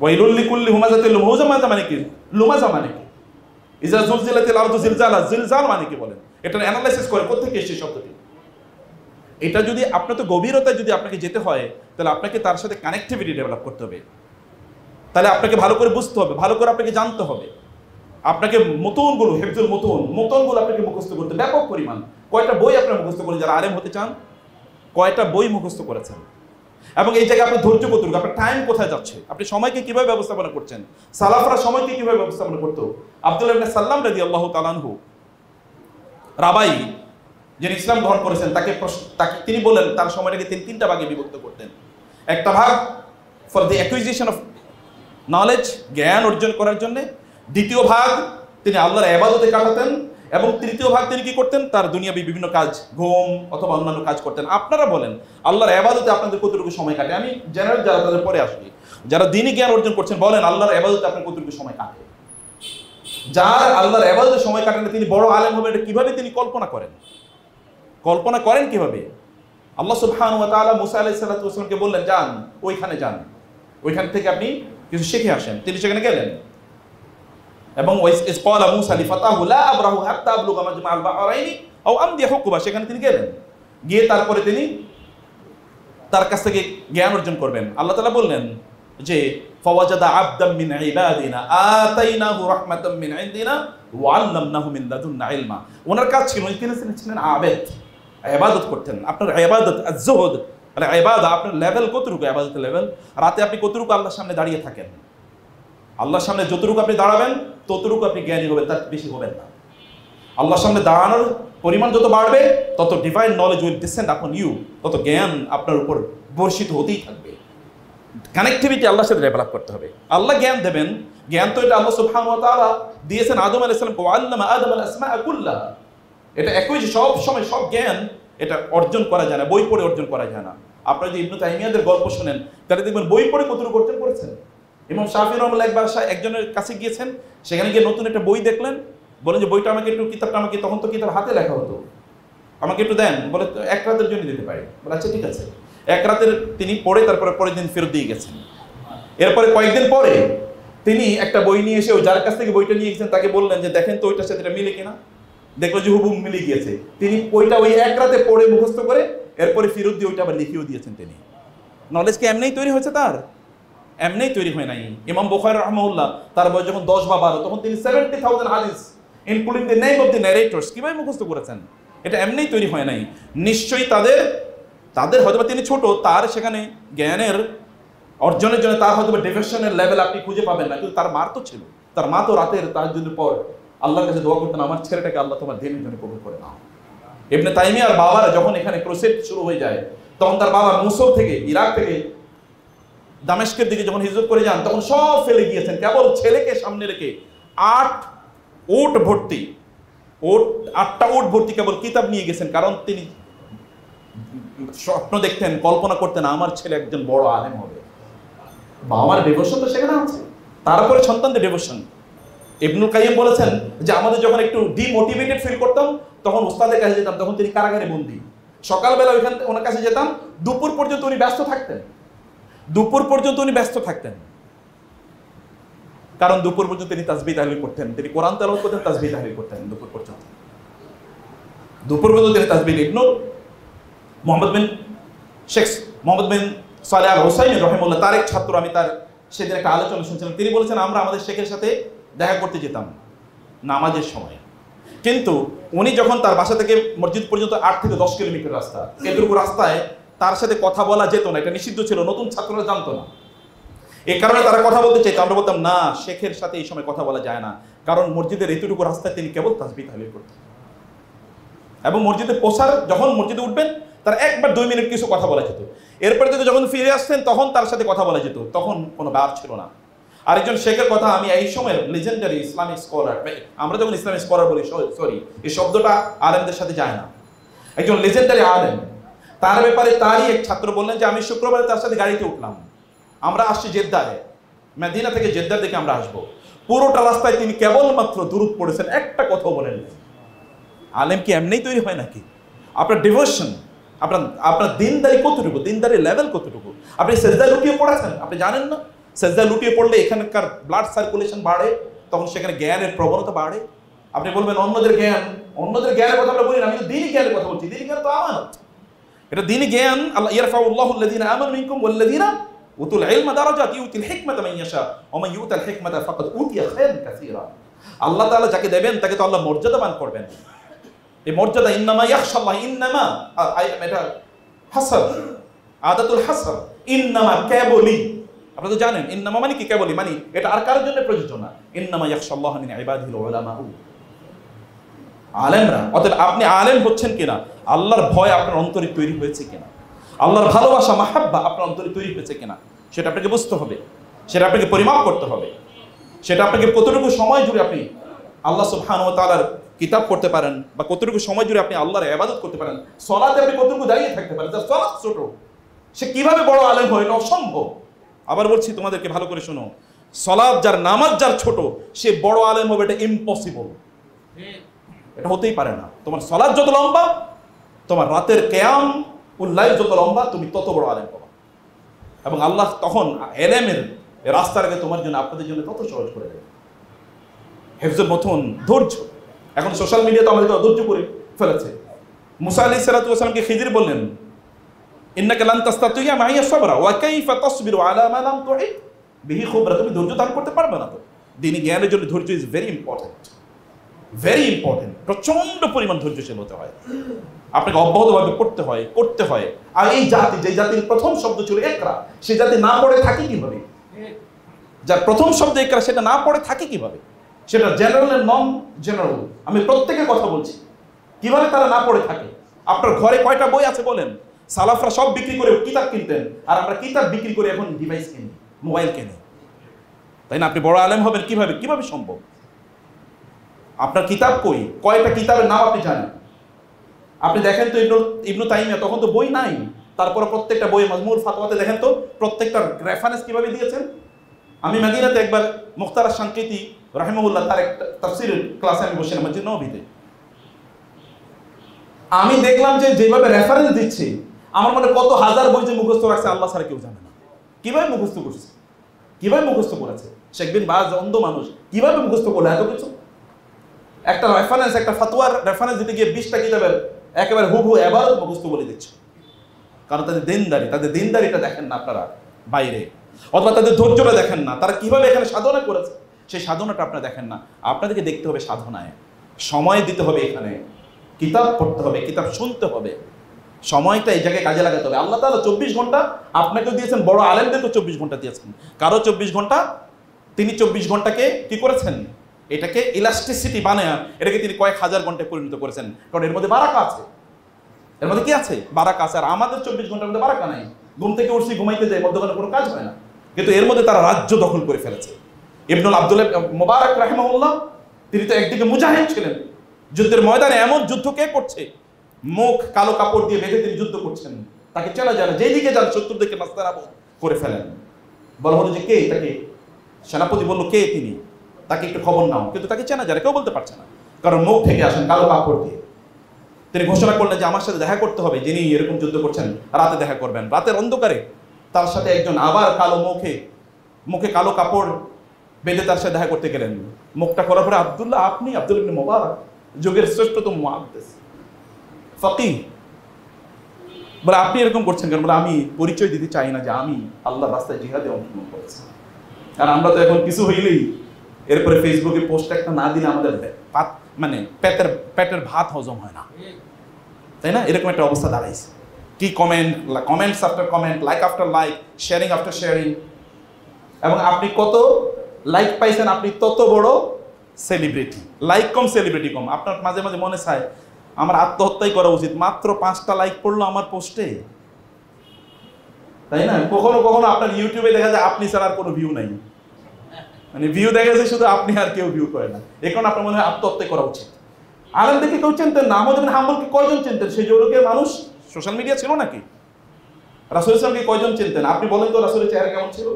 ওয়াইলুল লিকুল্লি হুমাযাতিল লুমাযা মানে কি? লুমাযা মানে কি? ইজা জুলজিলাতিল আরদু জিলজালা, জিলজাল মানে কি বলেন? এটা অ্যানালাইসিস করে কোথা থেকে এসেছে শব্দটি। এটা যদি আপনার তো গভীরতায় যদি আপনাকে যেতে হয়, তাহলে আপনাকে তার সাথে কানেক্টিভিটি ডেভেলপ করতে হবে। তাহলে আপনাকে ভালো করে বুঝতে হবে, ভালো করে আপনাকে জানতে হবে। আপনাকে মতনগুলো, হিফজুল মতনগুলো আপনাকে মুখস্থ করতে, ব্যাপক পরিমাণ। কয়টা বই আপনারা মুখস্থ করেন যারা আলেম হতে চান? কয়টা বই মুখস্থ করেছেন? এবং এই জায়গায় আপনার ধৈর্য কতটুকু, আপনার টাইম কোথায় যাচ্ছে, আপনি সময়কে কিভাবে ব্যবস্থাপনা করছেন? সালাফরা সময়কে কিভাবে ব্যবস্থাপনা করতো? আব্দুল্লাহ ইবনে সাল্লাম রাদিয়াল্লাহু তাআলা আনহু, রাবাই, যিনি ইসলাম গ্রহণ করেছেন, তাকে তিনি বললেন তার সময়টাকে তিনি তিনটা ভাগে বিভক্ত করতেন। একটা ভাগ for the acquisition of knowledge, জ্ঞান অর্জন করার জন্য। দ্বিতীয় ভাগ তিনি আল্লাহর ইবাদতে কাটাতেন। এবং তৃতীয় ভাগ তিনি কি করতেন? তার দুনিয়াবী বিভিন্ন কাজ, ঘুম অথবা অন্যান্য কাজ করতেন। আপনারা বলেন আল্লাহর ইবাদতে আপনাদের কতটুকু সময় কাটে? আমি জেনারেল যারা তাদের পরে আসি, যারা দ্বীনি জ্ঞান অর্জন করছেন, বলেন আল্লাহর ইবাদতে আপনার কতটুকু সময় কাটে? যার আল্লাহর ইবাদতে সময় কাটে না, তিনি বড় আলেম হবে এটা কিভাবে তিনি কল্পনা করেন কিভাবে? আল্লাহ সুবহানাহু ওয়া তাআলা মুসা আলাইহিস সালাতু ওয়াস সালামকে বললেন যান, ওইখানে যান, ওইখান থেকে আপনি কিছু শিখে আসেন। তিনি সেখানে গেলেন এবং ওয়াইস ক্বালা মুসা লিফাতাহু লা আবরাহু হাত্তা আবলুগা মাজমাআল বাহরাইনি আও আমদিয়া হুকুবা, সেখানে তিনি গেলেন, গিয়ে তারপরে তিনি তার কাছ থেকে জ্ঞান অর্জন করবেন। আল্লাহ তাআলা বললেন যে ফাওয়াজাদা আবদাম মিন ইবাদিনা আতাইনাহু রাহমাতাম মিন ইনদিনা ওয়া আল্লামনাহু মিন লাদুন্না ইলমা। ওনার কাজ ছিল, তিনি ছিলেন আবেদ, ইবাদত করতেন। আপনার ইবাদত আয-যুহদ, মানে ইবাদত আপনার লেভেল কতটুকু, ইবাদতের লেভেল, রাতে আপনি কতটুকু আল্লাহর সামনে দাঁড়িয়ে থাকেন। আল্লাহর সামনে যতটুকু আপনি দাঁড়াবেন ততটুকু আপনি জ্ঞানী হবেন, তার বেশি হবেন না। আল্লাহর সামনে দাঁড়ানোর পরিমাণ যত বাড়বে তত divine knowledge will descend upon you, তত জ্ঞান আপনার উপর বর্ষিত হতেই থাকবে। কানেক্টিভিটি আল্লাহর সাথে ডেভেলপ করতে হবে। আল্লাহ জ্ঞান দেবেন, জ্ঞান তো এটা আল্লাহ সুবহানাহু ওয়া তাআলা দিয়েছেন আদম আলাইহিস সালামকে, ওয়া আল্লামা আদম আল আসমাআ কুল্লাহা। এটা একই যে সব সময় সব জ্ঞান এটা অর্জন করা যায় না, বই পড়ে অর্জন করা যায় না। আপনারা যদি ইবনে তাইমিয়াদের গল্প শুনেন তাহলে দেখবেন বই পড়ে কতটুকু অর্জন করেছেন। ইমাম শাফি রাহমাতুল্লাহ একবার একজনের কাছে গিয়েছেন, সেখানে গিয়ে নতুন একটা বই দেখলেন, বলেন যে বইটা আমাকে একটু, কিতাবটা আমাকে, তখন তো কিতাব হাতে লেখা হতো, আমাকে একটু দেন। বলে এক রাতের জন্য দিতে পারি। বলে আচ্ছা ঠিক আছে। এক রাতের তিনি পড়ে তারপরে পরের দিন ফেরত দিয়ে গেছেন। এরপরে কয়েকদিন পরে তিনি একটা বই নিয়ে এসে ওই যার কাছ থেকে বইটা নিয়ে গেছেন তাকে বললেন যে দেখেন তো ওইটার সাথে এটা মিলে কিনা। দেখলো যে হুবহু মিলে গিয়েছে। তিনি ওইটা ওই এক রাতে পড়ে মুখস্থ করে এরপরে ফেরত দিয়ে ওইটা আবার লিখেও দিয়েছেন তিনি। নলেজ কি এমনিই তৈরি হয়েছে তার? এমনিই তৈরি হয় নাই। ইমাম বুখারী রাহমাহুল্লাহ তার বয়স যখন 10 বা 12 তখন তিনি 70,000 হাদিস including the name of the narrator's কিভাবে মুখস্থ করেছেন? এটা এমনিই তৈরি হয় নাই। নিশ্চয়ই তাদের হয়তো তিনি ছোট, তার সেখানে জ্ঞানের অর্জনের জন্য তার হয়তো ডিভিশনের লেভেল আপনি খুঁজে পাবেন না, কিন্তু তার মার তো ছিল। তার মা তো রাতের তাহাজ্জুদের পর আল্লাহর কাছে দোয়া করতেন, আমার ছেলেটাকে আল্লাহ তোমার দিনের জন্য কবুল করে নাও। ইবনে তাইমিয়ার বাবারা যখন এখানে ক্রুসেড শুরু হয়ে যায়, তখন তার বাবা মুসল থেকে, ইরাক থেকে দামেস্কের দিকে যখন হিজরত করে যান, তখন সব ফেলে গিয়েছেন, কেবল ছেলেকে সামনে রেখে 8টা উট ভর্তি কেবল কিতাব নিয়ে গেছেন। কারণ তিনি স্বপ্ন দেখতেন, কল্পনা করতেন আমার ছেলে একজন বড় আলেম হবে। বাবার ডিভোশন তো সেখানে আছে, তারপরে সন্তানদের ডিভোশন। ইবনুল কাইয়্যিম বলেছেন যে আমাদের যখন একটু ডিমোটিভেটেড ফিল করতাম তখন উস্তাদের কাছে যেতাম, তখন তিনি কারাগারে বন্দী। সকালবেলা ওনার কাছে যেতাম, দুপুর পর্যন্ত উনি ব্যস্ত থাকতেন। কারণ দুপুর পর্যন্ত তিনি তাসবিহ তাহলিল করতেন, তিনি কোরআন তেলাওয়াত করতেন, তাসবিহ তাহলিল করতেন দুপুর পর্যন্ত তিনি তাসবিহ। ইবনু শেখ মোহাম্মদ বিন সালেহ আল হুসাইন রাহিমাহুল্লাহ, তার এক ছাত্র, আমি তার সেদিন একটা আলোচনা শুনছিলাম, তিনি বলেছেন আমরা আমাদের শেখের সাথে দেখা করতে যেতাম নামাজের সময়, কিন্তু উনি যখন তার বাসা থেকে মসজিদ পর্যন্ত 8 থেকে 10 কিলোমিটার রাস্তা, এতটুকু রাস্তায় তার সাথে কথা বলা যেত না, এটা নিষিদ্ধ ছিল, নতুন ছাত্ররা জানতো না। এই কারণে তারা কথা বলতে চাইতো, আমরা বলতাম না, শেখের সাথে এই সময় কথা বলা যায় না, কারণ মসজিদের এতটুকু রাস্তায় তিনি কেবল তাসবিহ তাহলিল করতেন। এবং মসজিদে যখন মসজিদে উঠবেন তার 1 বা 2 মিনিট কিছু কথা বলা যেত। এরপরে থেকে যখন ফিরে আসতেন তখন তার সাথে কথা বলা যেত, তখন কোনো ব্যাপার ছিল না। আরেকজন শেখের কথা আমি এই সময়ের লেজেন্ডারি ইসলামিক স্কলার, আমরা যখন ইসলামিক স্কলার বলি, সরি এই শব্দটা আলেমদের সাথে যায় না, একজন লেজেন্ডারি আলেম, তার ব্যাপারে তারই এক ছাত্র বললেন যে আমি শুক্রবারে তার সাথে গাড়িতে উঠলাম, আমরা আসছি জেদ্দায়, মদিনা থেকে জেদ্দার দিকে আমরা আসবো। পুরোটা রাস্তায় তিনি কেবলমাত্র দুরূদ পড়েছেন, একটা কথাও বলেন। আলেম কি এমনিই তৈরি হয় নাকি? আপনার ডিভোশন, আপনার দিনদারি কতটুকু, দিনদারি লেভেল কতটুকু? আপনি সেজদায় লুটিয়ে পড়েছেন, আপনি জানেন না? সেজদায় লুটিয়ে পড়লে এখানকার ব্লাড সার্কুলেশন বাড়ে, তখন সেখানে জ্ঞানের প্রবণতা বাড়ে। আপনি বলবেন অন্যদের জ্ঞানের কথা আমরা বলি না, আমি তো দ্বীনি জ্ঞানের কথা বলছি। দ্বীনি জ্ঞান তো আমানত, এটা দ্বীনি জ্ঞান। আল্লাহ ইয়ারফাউল্লাহু আল্লাযীনা আমানু মিনকুম ওয়াল্লাযীনা উতুল ইলমা দারাজাত ইউতিল হিকমাতা মান ইয়াশা ওয়া মান ইউতাল হিকমাতা ফাকাদ উতিয়া খায়রান কাসীরা। আল্লাহ তাআলা যাকে দেবেন তাকে তো আল্লাহ মর্যাদাবান করবেন। এই মর্যাদা ইন্নামা ইয়াখশাল্লাহ, ইন্নামা এটা হাসর, আদাতুল হাসর, ইন্নামা কেবলি। আপনারা তো জানেন ইন্নামা মানে কি, কেবলি মানে এটা আর কারোর জন্য প্রযোজ্য না। ইন্নামা ইয়াখশাল্লাহ মিন ইবাদিহিল উলামাউ, আলেমরা। অতএব আপনি আলেম হচ্ছেন কিনা, আল্লাহর ভয় আপনার অন্তরে তৈরি হয়েছে কিনা, আল্লাহর ভালোবাসা মাহাব্বা আপনার অন্তরে তৈরি হয়েছে কিনা, সেটা আপনাকে বুঝতে হবে, সেটা আপনাকে পরিমাপ করতে হবে, সেটা আপনাকে কতটুকু সময় জুড়ে আপনি আল্লাহ সুবহানাহু ওয়া তাআলার কিতাব পড়তে পারেন, বা কতটুকু সময় জুড়ে আপনি আল্লাহর ইবাদত করতে পারেন, সালাতে আপনি কতটুকু দাঁড়িয়ে থাকতে পারেন। যার সালাত ছোট সে কিভাবে বড় আলেম হয়, এটা অসম্ভব। আবার বলছি তোমাদেরকে ভালো করে শোনো, সালাত যার, নামাজ যার ছোট, সে বড় আলেম হবে, এটা ইম্পসিবল, এটা হতেই পারে না। তোমার সালাত যত লম্বা, তোমার রাতের কিয়াম উল্লাইল যত লম্বা, তুমি তত বড় আলেম পাবা। এবং আল্লাহ তখন ইলমের রাস্তাটাকে তোমার জন্য, আপনাদের জন্য তত সহজ করে দেবে। হিফজুল মতুন, ধৈর্য। এখন সোশ্যাল মিডিয়াতে আমাদের ধৈর্য করে ফেলেছে। মুসা আলাইহিস সালাতু ওয়াস সালামকে খিজির বললেন, ইন্নাকা লান তাসতাতিয়া মাইয়া সাবরা ওয়া কাইফা তাসবিরু আলা মা লাম তুহিত বিহি খুবরা, তুমি ধৈর্য ধারণ করতে পারবে না। তো দ্বীনি জ্ঞানের জন্য ধৈর্য is very important. Very important. প্রচন্ড পরিমাণ ধৈর্যশীল হতে হয়, আপনাকে অব্যাহতভাবে করতে হয়। আর এই জাতি, যে জাতির প্রথম শব্দ ছিল ইকরা, সে জাতি না পড়ে থাকে কিভাবে? যার প্রথম শব্দ ইকরা, সেটা না পড়ে থাকে কিভাবে? সেটা জেনারেল এন্ড নন জেনারেল, আমি প্রত্যেকের কথা বলছি। কিভাবে তারা না পড়ে থাকে? আপনার ঘরে কয়টা বই আছে বলেন? সালাফরা সব বিক্রি করে কিতাব কিনতেন, আর আমরা কিতাব বিক্রি করে এখন ডিভাইস কিনি, মোবাইল কিনি, তাই না? আপনি বড় আলেম হবেন কিভাবে সম্ভব? আপনার কিতাব কয়টা কিতাবের নাম আপনি জানেন? আপনি দেখেন তো ইবনু তাইমিয়া, তখন তো বই নাই, তারপরে প্রত্যেকটা বইয়ে মাজমুল ফাতওয়াতে দেখেন তো প্রত্যেকটা রেফারেন্স কিভাবে দিয়েছেন। আমি মদিনাতে একবার মুখতার শানকিতি রাহিমাহুল্লাহ তার একটা তাফসীরের ক্লাসে আমি বসেছিলাম মসজিদ নববীতে। আমি দেখলাম যে যেভাবে রেফারেন্স দিচ্ছে, আমার মনে কত হাজার বই যে মুখস্থ রাখছে আল্লাহ ছাড়া কেউ জানে না। কিভাবে মুখস্থ করছে, কিভাবে মুখস্থ করেছে? শেখ বিন বাজ অন্ধ মানুষ, কিভাবে মুখস্থ করলো এত কিছু? একটা রেফারেন্স, একটা ফাতোয়ার রেফারেন্স দিতে গিয়ে 20টা কিতাবের একেবারে হুবহু এবারত মুখস্থ বলে দিচ্ছে। কারণ তাদের দিনদারিটা দেখেন না আপনারা বাইরে, অথবা তাদের ধৈর্যটা দেখেন না, তারা কিভাবে এখানে সাধনা করেছে সেই সাধনাটা আপনারা দেখেন না। আপনাদেরকে দেখতে হবে সাধনায়, সময় দিতে হবে, এখানে কিতাব পড়তে হবে, কিতাব শুনতে হবে, সময়টা এই জায়গায় কাজে লাগাতে হবে। আল্লাহ তাআলা 24 ঘন্টা আপনাকেও দিয়েছেন, বড় আলেমদেরকেও 24 ঘন্টা দিয়েছেন। কারো 24 ঘন্টা, তিনি 24 ঘন্টাকে কি করেছেন? এটাকে ইলাস্টিসিটি বানায় এটাকে তিনি কয়েক হাজার ঘন্টায় পরিণত করেছেন। কারণ এর মধ্যে বারাকা আছে, এর মধ্যে কি আছে? বারাকা আছে। আর আমাদের 24 ঘন্টার মধ্যে বারাকা নাই। ঘুম থেকে উঠছি, ঘুমাইতে যাই, মধ্যখানে কোনো কাজ হয় না। কিন্তু এর মধ্যে তারা রাজ্য দখল করে ফেলেছে। ইবনুল আব্দুল মুবারক রাহিমাহুল্লাহ, তিনি তো একদিকে মুজাহিদ ছিলেন, যুদ্ধের ময়দানে এমন যুদ্ধ কে করছে? মুখ কালো কাপড় দিয়ে বেঁধে তিনি যুদ্ধ করছেন, তাকে চেনা যায় না, যেদিকে যান শত্রুর দিকে নাস্তানাবুদ করে ফেলেন। বলা হলো যে কে? তাকে সেনাপতি বলল কে তিনি, তাকে একটু খবর নাও, কিন্তু তাকে চেনা যায় না, কেউ বলতে পারছে না, কারণ মুখ থেকে আসেন কালো কাপড় দিয়ে। তিনি ঘোষণা করলেন যে আমার সাথে দেখা করতে হবে, যিনি এরকম যুদ্ধ করছেন রাতে দেখা করবেন। রাতের অন্ধকারে তার সাথে একজন আবার কালো মুখে কালো কাপড় বেঁধে তার সাথে দেখা করতে গেলেন। মুখটা করার পরে, আব্দুল্লাহ, আপনি? আব্দুল ইবনে মুবারক, যুগের শ্রেষ্ঠতম মুহাদ্দিস, ফকিহ। বলে আপনি এরকম করছেন কেন? বলে আমি পরিচয় দিতে চাই না যে আমি আল্লাহর রাস্তায় জিহাদে অংশগ্রহণ করেছি। আর আমরা তো এখন কিছু হইলেই এরপরে ফেসবুকে পোস্ট একটা না দিলে আমাদের মানে পেটের ভাত হজম হয় না, তাই না? এরকম একটা অবস্থা দাঁড়াইছে। কি comments after comment, like after like, sharing after sharing, এবং আপনি কত লাইক পাইছেন আপনি তত বড় সেলিব্রিটি। লাইক কম, সেলিব্রিটি কম। আপনার মাঝে মাঝে মনে চায় আমার আত্মহত্যাই করা উচিত, মাত্র 5টা লাইক পড়লো আমার পোস্টে, তাই না? কখনো কখনো আপনার ইউটিউবে দেখা যায় আপনি ছাড়া আর কোনো ভিউ নাই, মানে ভিউ দেখা যায় শুধু আপনি, আর কেউ ভিউ করে না। এখন আপনার মনে হয় আত্মহত্যা করা উচিত। আলেমদেরকে কেউ চিনতেন না, আহমদ বিন হাম্বলকে কয়জন চিনতেন? সেই যুগের মানুষ, সোশ্যাল মিডিয়া ছিল নাকি? রাসূল ইসলামকে কয়জন চিনতেন? আপনি বলেন তো রাসূলের চেহারা কেমন ছিল?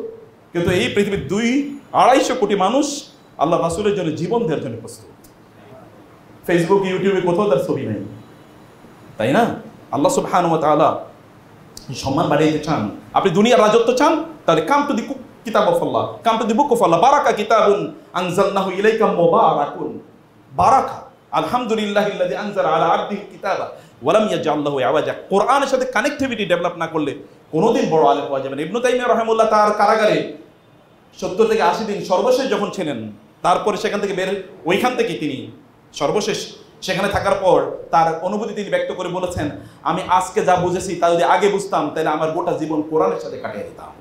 কিন্তু এই পৃথিবীর 200-250 কোটি মানুষ আল্লাহ রাসূলের জন্য জীবন দেওয়ার জন্য প্রস্তুত। ফেসবুক, ইউটিউবে কোথাও তার ছবি নেই, তাই না? আল্লাহ সুবহানাহু ওয়া তাআলা সম্মান বাড়াইতে চান, আপনি দুনিয়ার রাজত্ব চান, তাহলে কাম টু দি কিতাব of Allah, come to the book of Allah. বারাকা কিতাবুন আনজালনাহু ইলাইকা মুবারাকুন, বারাকা। আলহামদুলিল্লাহিল্লাযী আনজালা আলা আবদিহিল কিতাবা ওয়া লাম ইয়াজআল লাহু ইওয়াজা। কোরআনের সাথে কানেক্টিভিটি ডেভেলপ না করলে কোনোদিন বড় আলেম হওয়া যাবে না। ইবনু তাইমিয়া রাহিমাহুল্লাহ তার কারাগারে 70 থেকে 80 দিন সর্বশেষ যখন ছিলেন, তারপরে সেখান থেকে ওইখান থেকে তিনি সর্বশেষ সেখানে থাকার পর তার অনুভূতি তিনি ব্যক্ত করে বলেছেন, আমি আজকে যা বুঝেছি তা যদি আগে বুঝতাম তাহলে আমার গোটা জীবন কোরআনের সাথে কাটিয়ে দিতাম।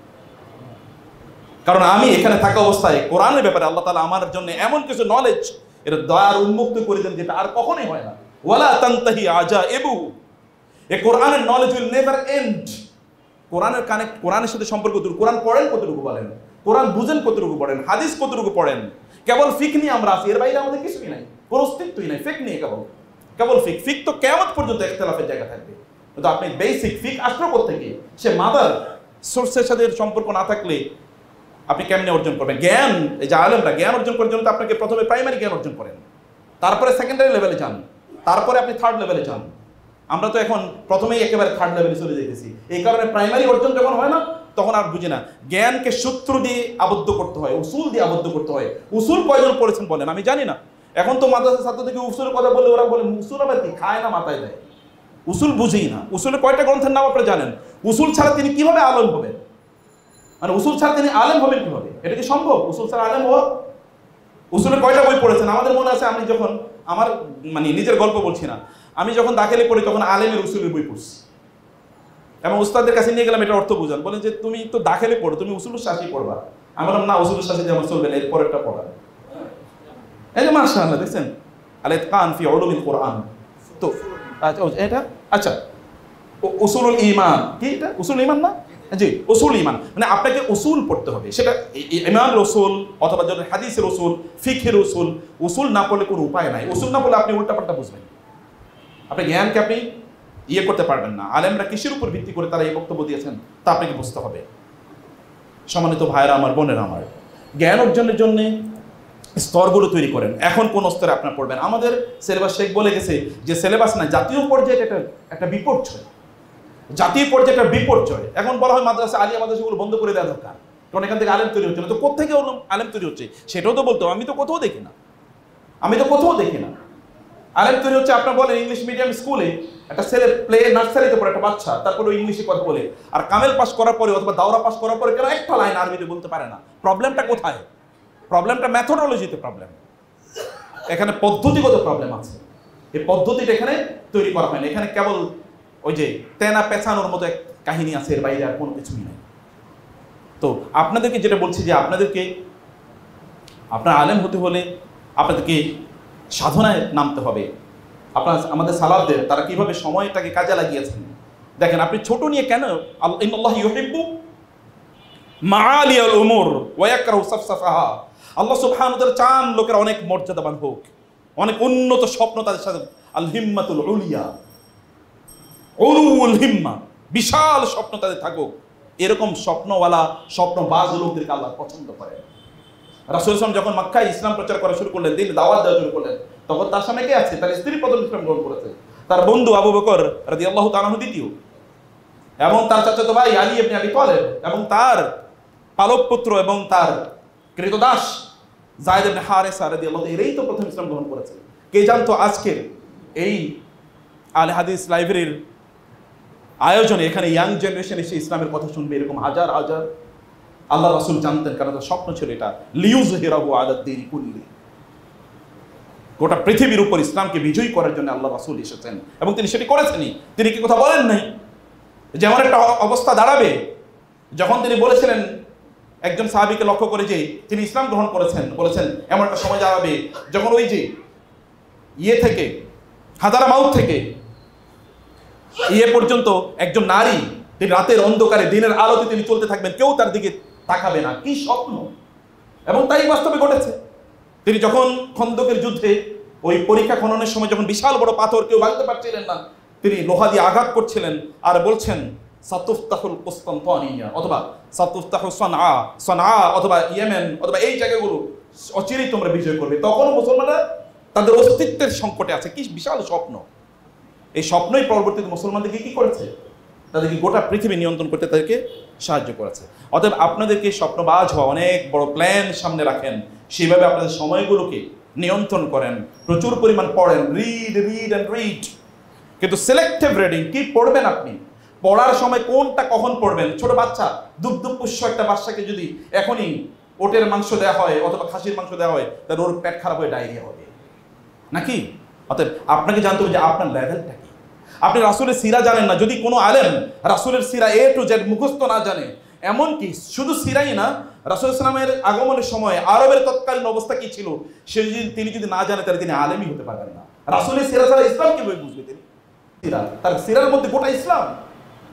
কারণ আমি এখানে থাকা অবস্থায় কোরআনের ব্যাপারে আল্লাহ তাআলা আমার জন্য এমন কিছু নলেজ, এটা দয়ার উন্মুক্ত করে দেন যেটা আর কখনোই হয় না। ওয়ালা তানতাহি আজাইবু, এই কোরআনের নলেজ উইল নেভার এন্ড। কোরআনের সাথে সম্পর্ক দূর। কোরআন পড়েন কতটুকু বলেন, কোরআন বুঝেন কতটুকু পড়েন, হাদিস কতটুকু পড়েন? কেবল ফিক নিয়ে আমরা আছি, এর বাইরে আমাদের কিছুই নাই, কোনো অস্তিত্বই নাই। ফিক নিয়ে কেবল ফিক তো কিয়ামত পর্যন্ত ইখতিলাফের জায়গা থাকবে। কিন্তু আপনি বেসিক ফিক আসলো কোত্থেকে? সে মাদার সোর্সের সাথে সম্পর্ক না থাকলে আপনি কেমনে অর্জন করবেন জ্ঞান? এই যে আলেমরা জ্ঞান অর্জন করার জন্য আপনাকে প্রথমে প্রাইমারি জ্ঞান অর্জন করেন, তারপরে সেকেন্ডারি লেভেলে যান, তারপরে আপনি থার্ড লেভেলে যান। আমরা তো এখন প্রথমেই একেবারে থার্ড লেভেলে চলে যেতেছি। এই কারণে প্রাইমারি অর্জন যখন হয় না তখন আর বুঝি না। জ্ঞানকে সূত্র দিয়ে আবদ্ধ করতে হয়, উসুল দিয়ে আবদ্ধ করতে হয়। উসুল কয়জন পড়েছেন বলেন? আমি জানি না। এখন তো মাদ্রাসা ছাত্র থেকে উসুলের কথা বললে ওরা বলে উসুল আবার কি, খায় না মাথায় দেয়। উসুল বুঝেই না। উসুলের কয়টা গ্রন্থের নাম আপনারা জানেন? উসুল ছাড়া তিনি কিভাবে আলেম হবেন? মানে উসুল ছাড়া তিনি আলেম হবেন কিভাবে? এটা কি সম্ভব? উসুল ছাড়া আলেম হওয়া উসুলের কয়টা বই পড়েছেন? আমাদের মনে আছে আমি যখন আমার মানে নিজের গল্প বলছি না, আমি যখন দাখিলে পড়ি তখন আলেমের উসুলের বই পড়ছি এবং উস্তাদের কাছে নিয়ে গেলাম এটা অর্থ বুঝান, বলেন যে তুমি তো দাখিলে পড়ো, তুমি উসুলুল শাসি পড়বা। আমি বললাম না, উসুলুল শাসি যেমন চলবে না, এরপর একটা পড়া। এই যে মাশাআল্লাহ দেখছেন, আল ইতকান ফি উলুমিল কোরআন। তো এটা আচ্ছা, উসুলুল ঈমান কি? এটা উসুলুল ঈমান না? জি, উসুল ঈমান মানে আপনাকে উসুল পড়তে হবে, সেটা ঈমানের উসুল অথবা যদি হাদিসের উসুল, ফিকহের উসুল। উসুল না পড়লে কোনো উপায় নাই। উসুল না পড়লে আপনি উল্টাপাল্টা বুঝবেন, আপনি জ্ঞানকে আপনি ইয়ে করতে পারবেন না। আলেমরা কিসের উপর ভিত্তি করে তারা এই বক্তব্য দিয়েছেন তা আপনাকে বুঝতে হবে। সম্মানিত ভাইরা আমার, বোনেরা আমার, জ্ঞান অর্জনের জন্য স্তরগুলো তৈরি করেন। এখন কোন স্তরে আপনার পড়বেন? আমাদের সিলেবাস শেখ বলে গেছে যে সিলেবাস না, জাতীয় পর্যায়ে এটা একটা বিপর্যয়, জাতীয় পর্যায়ে একটা বিপর্যয়। এখন বলা হয় মাদ্রাসা, আলিয়া মাদ্রাসাগুলো বন্ধ করে দেওয়া দরকার, কারণ এখান থেকে আলেম তৈরি হচ্ছে না। তো কোত্থেকে আলেম তৈরি হচ্ছে সেটাও তো বলতো। আমি তো কোথাও দেখি না, আলেম তৈরি হচ্ছে আপনার বলেন ইংলিশ মিডিয়াম স্কুলে একটা ছেলে প্লে নার্সারিতে পড়ে একটা বাচ্চা, তারপরে ইংলিশে কথা বলে, আর কামেল পাস করার পরে অথবা দাওরা পাস করার পরে কেন একটা লাইন আরবিতে বলতে পারে না? প্রবলেমটা কোথায়? প্রবলেমটা মেথোডোলজিতে প্রবলেম, এখানে পদ্ধতিগত প্রবলেম আছে। এই পদ্ধতিটা এখানে তৈরি করা হয়নি। এখানে কেবল ওই যে তেনা পেছানোর মতো এক কাহিনী আছে, এর বাইরে আর কোনো কিছুই নেই। তো আপনাদেরকে যেটা বলছি যে আপনাদেরকে আপনার আলেম হতে হলে আপনাদেরকে সাধনায় নামতে হবে। আমাদের সালাফদের তারা কিভাবে সময়টাকে কাজে লাগিয়েছেন দেখেন। আপনি ছোট নিয়ে কেন, ইন্নাল্লাহ ইউহিব্বু মাআলিয়াল উমুর ওয়া ইয়াকরাহু সাফসাফাহা। আল্লাহ সুবহানাহু ওয়া তাআলা চান লোকেরা অনেক মর্যাদাবান হোক, অনেক উন্নত স্বপ্ন তাদের সাথে। আল হিম্মাতুল উলিয়া, উলুল হিম্মা, বিশাল স্বপ্ন তাদের থাকুক। এরকম স্বপ্নওয়ালা স্বপ্নবাজ লোকদেরকে আল্লাহ পছন্দ করে। রাসূল সাল্লাল্লাহু আলাইহি ওয়াসাল্লাম যখন মক্কায় ইসলাম প্রচার করা শুরু করলেন, দিন দাওয়াত দেওয়া শুরু করলেন, তখন তার সামনে কে আছে? তার স্ত্রী প্রথম ইসলাম গ্রহণ করেছে, তার বন্ধু আবু বকর রাদিয়াল্লাহু তাআলা দ্বিতীয়, এবং তার চাচাতো ভাই আলী ইবনে আবি তালেব, এবং তার পালক পুত্র এবং তার কৃতদাস যায়েদ ইবনে হারেসা রাদিয়াল্লাহু তাআলা, এরাই তো প্রথম ইসলাম গ্রহণ করেছে। কে জানতো আজকের এই আল হাদিস লাইব্রেরির আয়োজনে এখানে ইয়াং জেনারেশন এসে ইসলামের কথা শুনবে? এরকম হাজার হাজার আল্লাহ রাসূল জানতেন, কারণ তার স্বপ্ন ছিল এটা, লিইউযহিরাহু আলাদ দীন কুল্লি, গোটা পৃথিবীর উপর ইসলামকে বিজয়ী করার জন্য আল্লাহ রাসূল এসেছেন এবং তিনি সেটি করেছেনই। তিনি কি কথা বলেন নাই? যেমন একটা অবস্থা দাঁড়াবে, যখন তিনি বলেছিলেন একজন সাহাবীকে লক্ষ্য করে যে তিনি ইসলাম গ্রহণ করেছেন, বলেছেন এমন একটা সময় দাঁড়াবে যখন ওই যে থেকে হাদারা মাউত থেকে পর্যন্ত একজন নারী, তিনি রাতের অন্ধকারে দিনের আলোতে তিনি চলতে থাকবেন, কেউ তার দিকে তাকাবে না। কি স্বপ্ন! এবং তাই বাস্তবে ঘটেছে। তিনি যখন খন্দকের যুদ্ধে ওই পরীক্ষা খননের সময় যখন বিশাল বড় পাথর কেউ ভাঙতে পারছিলেন না, তিনি লোহা দিয়ে আঘাত করছিলেন আর বলছেন সাতুফতাহুল কুসতানতানিয়া অথবা সাতুফতাহু সানআ অথবা ইয়েমেন অথবা এই জায়গাগুলো অচিরেই তোমরা বিজয় করবে। তখনও মুসলমানরা তাদের অস্তিত্বের সংকটে আছে। কি বিশাল স্বপ্ন! এই স্বপ্নই পরবর্তীতে মুসলমানদেরকে কি করেছে? তাদেরকে গোটা পৃথিবী নিয়ন্ত্রণ করতে তাদেরকে সাহায্য করেছে। অতএব আপনাদেরকে স্বপ্নবাজ হওয়া, অনেক বড় প্ল্যান সামনে রাখেন, সেভাবে আপনাদের সময়গুলোকে নিয়ন্ত্রণ করেন, প্রচুর পরিমাণ পড়েন, রিড। কিন্তু সিলেক্টিভ রিডিং। কি পড়বেন আপনি? পড়ার সময় কোনটা কখন পড়বেন? ছোট বাচ্চা, দুগ্ধপুষ্য একটা বাচ্চাকে যদি এখনই ওটের মাংস দেওয়া হয় অথবা খাসির মাংস দেওয়া হয়, তাহলে ওর পেট খারাপ হয়ে ডায়রিয়া হবে নাকি? অতএব আপনাকে জানতে হবে যে আপনার লেভেলটা কি। আপনি রাসূলের সিরা জানেন না, যদি কোনো আলেম রাসূলের সিরা A to Z মুখস্থ না জানে, এমনকি শুধু সিরাই না, রাসূল ইসলামের আগমনের সময় আরবের তৎকালীন অবস্থা কি ছিল তিনি যদি না জানে, তাহলে তিনি আলেমই হতে পারবেন না। রাসূলের সিরা ছাড়া ইসলাম কিভাবে বুঝবে তিনি? সিরা, তার সিরার মধ্যে গোটা ইসলাম।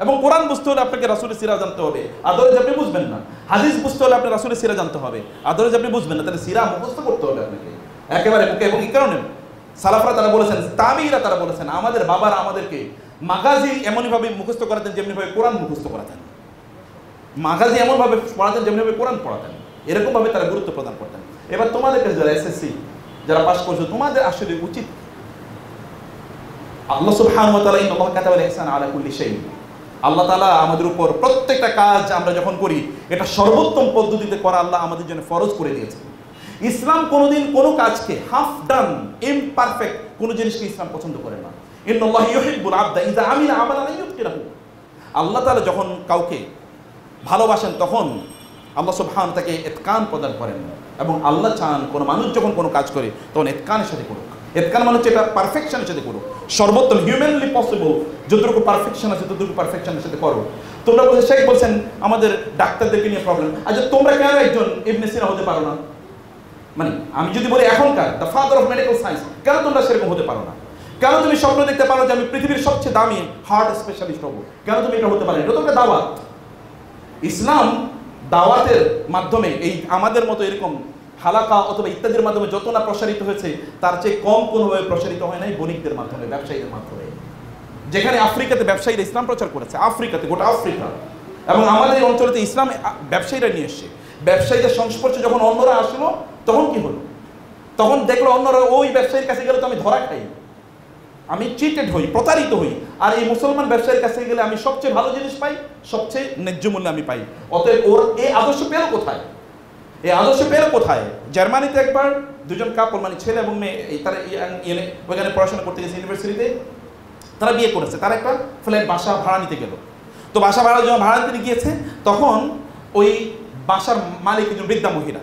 এবং কোরআন বুঝতে হলে আপনাকে রাসূলের সিরা জানতে হবে, আদরে আপনি বুঝবেন না। হাদিস বুঝতে হলে আপনি রাসূলের সিরা জানতে হবে, আদরে আপনি বুঝবেন না। তাহলে সিরা মুখস্থ করতে হবে আপনাকে একেবারে মুখে। এবং এই কারণে সালাফরা তারা বলেছেন, তাবিঈরা তারা বলেছেন, আমাদের বাবারা আমাদেরকে মাগাজি এমনভাবে মুখস্থ করাতেন যেমনিভাবে কোরআন মুখস্থ করাতেন। মাগাজি এমনভাবে পড়াতেন যেমনিভাবে কোরআন পড়াতেন। এরকমভাবে তারা গুরুত্ব প্রদান করতেন। এবার তোমাদের কাছে যারা এসএসসি যারা পাস করছো, তোমাদের আসলে উচিত, আল্লাহ সুবহানাহু ওয়া তাআলা ইন্নাল্লাহা কাতাবাল ইহসানা আলা কুল্লি শাই, আল্লাহ তাআলা আমাদের উপর প্রত্যেকটা কাজ আমরা যখন করি এটা সর্বোত্তম পদ্ধতিতে করা আল্লাহ আমাদের জন্য ফরজ করে দিয়েছেন। ইসলাম কোনোদিন কোনো কাজকে হাফ ডান, ইমপারফেক্ট কোনো জিনিসকে ইসলাম পছন্দ করে না। ইন্নাল্লাহা ইউহিব্বুল আবদা ইযা আমিলা আমালান ইউতকিনাহু। আল্লাহ তাআলা যখন কাউকে ভালোবাসেন তখন আল্লাহ সুবহানাহু তাকে ইতকান প্রদান করেন, এবং আল্লাহ চান কোনো মানুষ যখন কোনো কাজ করে তখন ইতকানের সাথে করুক। ইতকান মানে হচ্ছে এটা পারফেকশনের সাথে করুক, সর্বোত্তম হিউম্যানলি পসিবল যতটুকু পারফেকশন আছে ততটুকু পারফেকশনের সাথে করো। তোমরা বলছে শেখ বলছেন আমাদের ডাক্তারদেরকে নিয়ে প্রবলেম, আচ্ছা তোমরা কেন একজন ইবনে সিনা হতে পারো না? মানে আমি যদি বলি এখনকার the father of medical science, কেন তোমরা সেরকম হতে পারো না? কেন তুমি স্বপ্ন দেখতে পারো যে আমি পৃথিবীর সবচেয়ে দামি হার্ট স্পেশালিস্ট হবো? কেন তুমি এটা হতে পারো? এটা তো একটা দাওয়াত। ইসলাম দাওয়াতের মাধ্যমে এই আমাদের মতো এরকম হালাকা অথবা ইত্যাদির মাধ্যমে যত না প্রসারিত হয়েছে তার চেয়ে কম কোনোভাবে প্রসারিত হয় নাই বণিকদের মাধ্যমে, ব্যবসায়ীদের মাধ্যমে। যেখানে আফ্রিকাতে ব্যবসায়ীরা ইসলাম প্রচার করেছে, আফ্রিকাতে, গোটা আফ্রিকা, এবং আমাদের এই অঞ্চলেতে ইসলাম ব্যবসায়ীরা নিয়ে এসছে। ব্যবসায়ীদের সংস্পর্শে যখন অন্যরা আসলো তখন কি হলো? তখন দেখলো অন্যরা ওই ব্যবসায়ীর কাছে গেলে তো আমি ধরা খাই, আমি চিটেড হই, প্রতারিত হই, আর এই মুসলমান ব্যবসায়ীর কাছে গেলে আমি সবচেয়ে ভালো জিনিস পাই, সবচেয়ে ন্যায্য মূল্যে আমি পাই। অতএব ওর এই আদর্শ পেল কোথায়? এই আদর্শ পেল কোথায়? জার্মানিতে একবার দুজন কাপল, মানে ছেলে এবং মেয়ে, তারা ওইখানে পড়াশোনা করতে গেছে ইউনিভার্সিটিতে, তারা বিয়ে করেছে, তারা একটা ফ্ল্যাট বাসা ভাড়া নিতে গেল। তো বাসা ভাড়া নিতে গিয়েছে, তখন ওই বাসার মালিক একজন বৃদ্ধা মহিলা,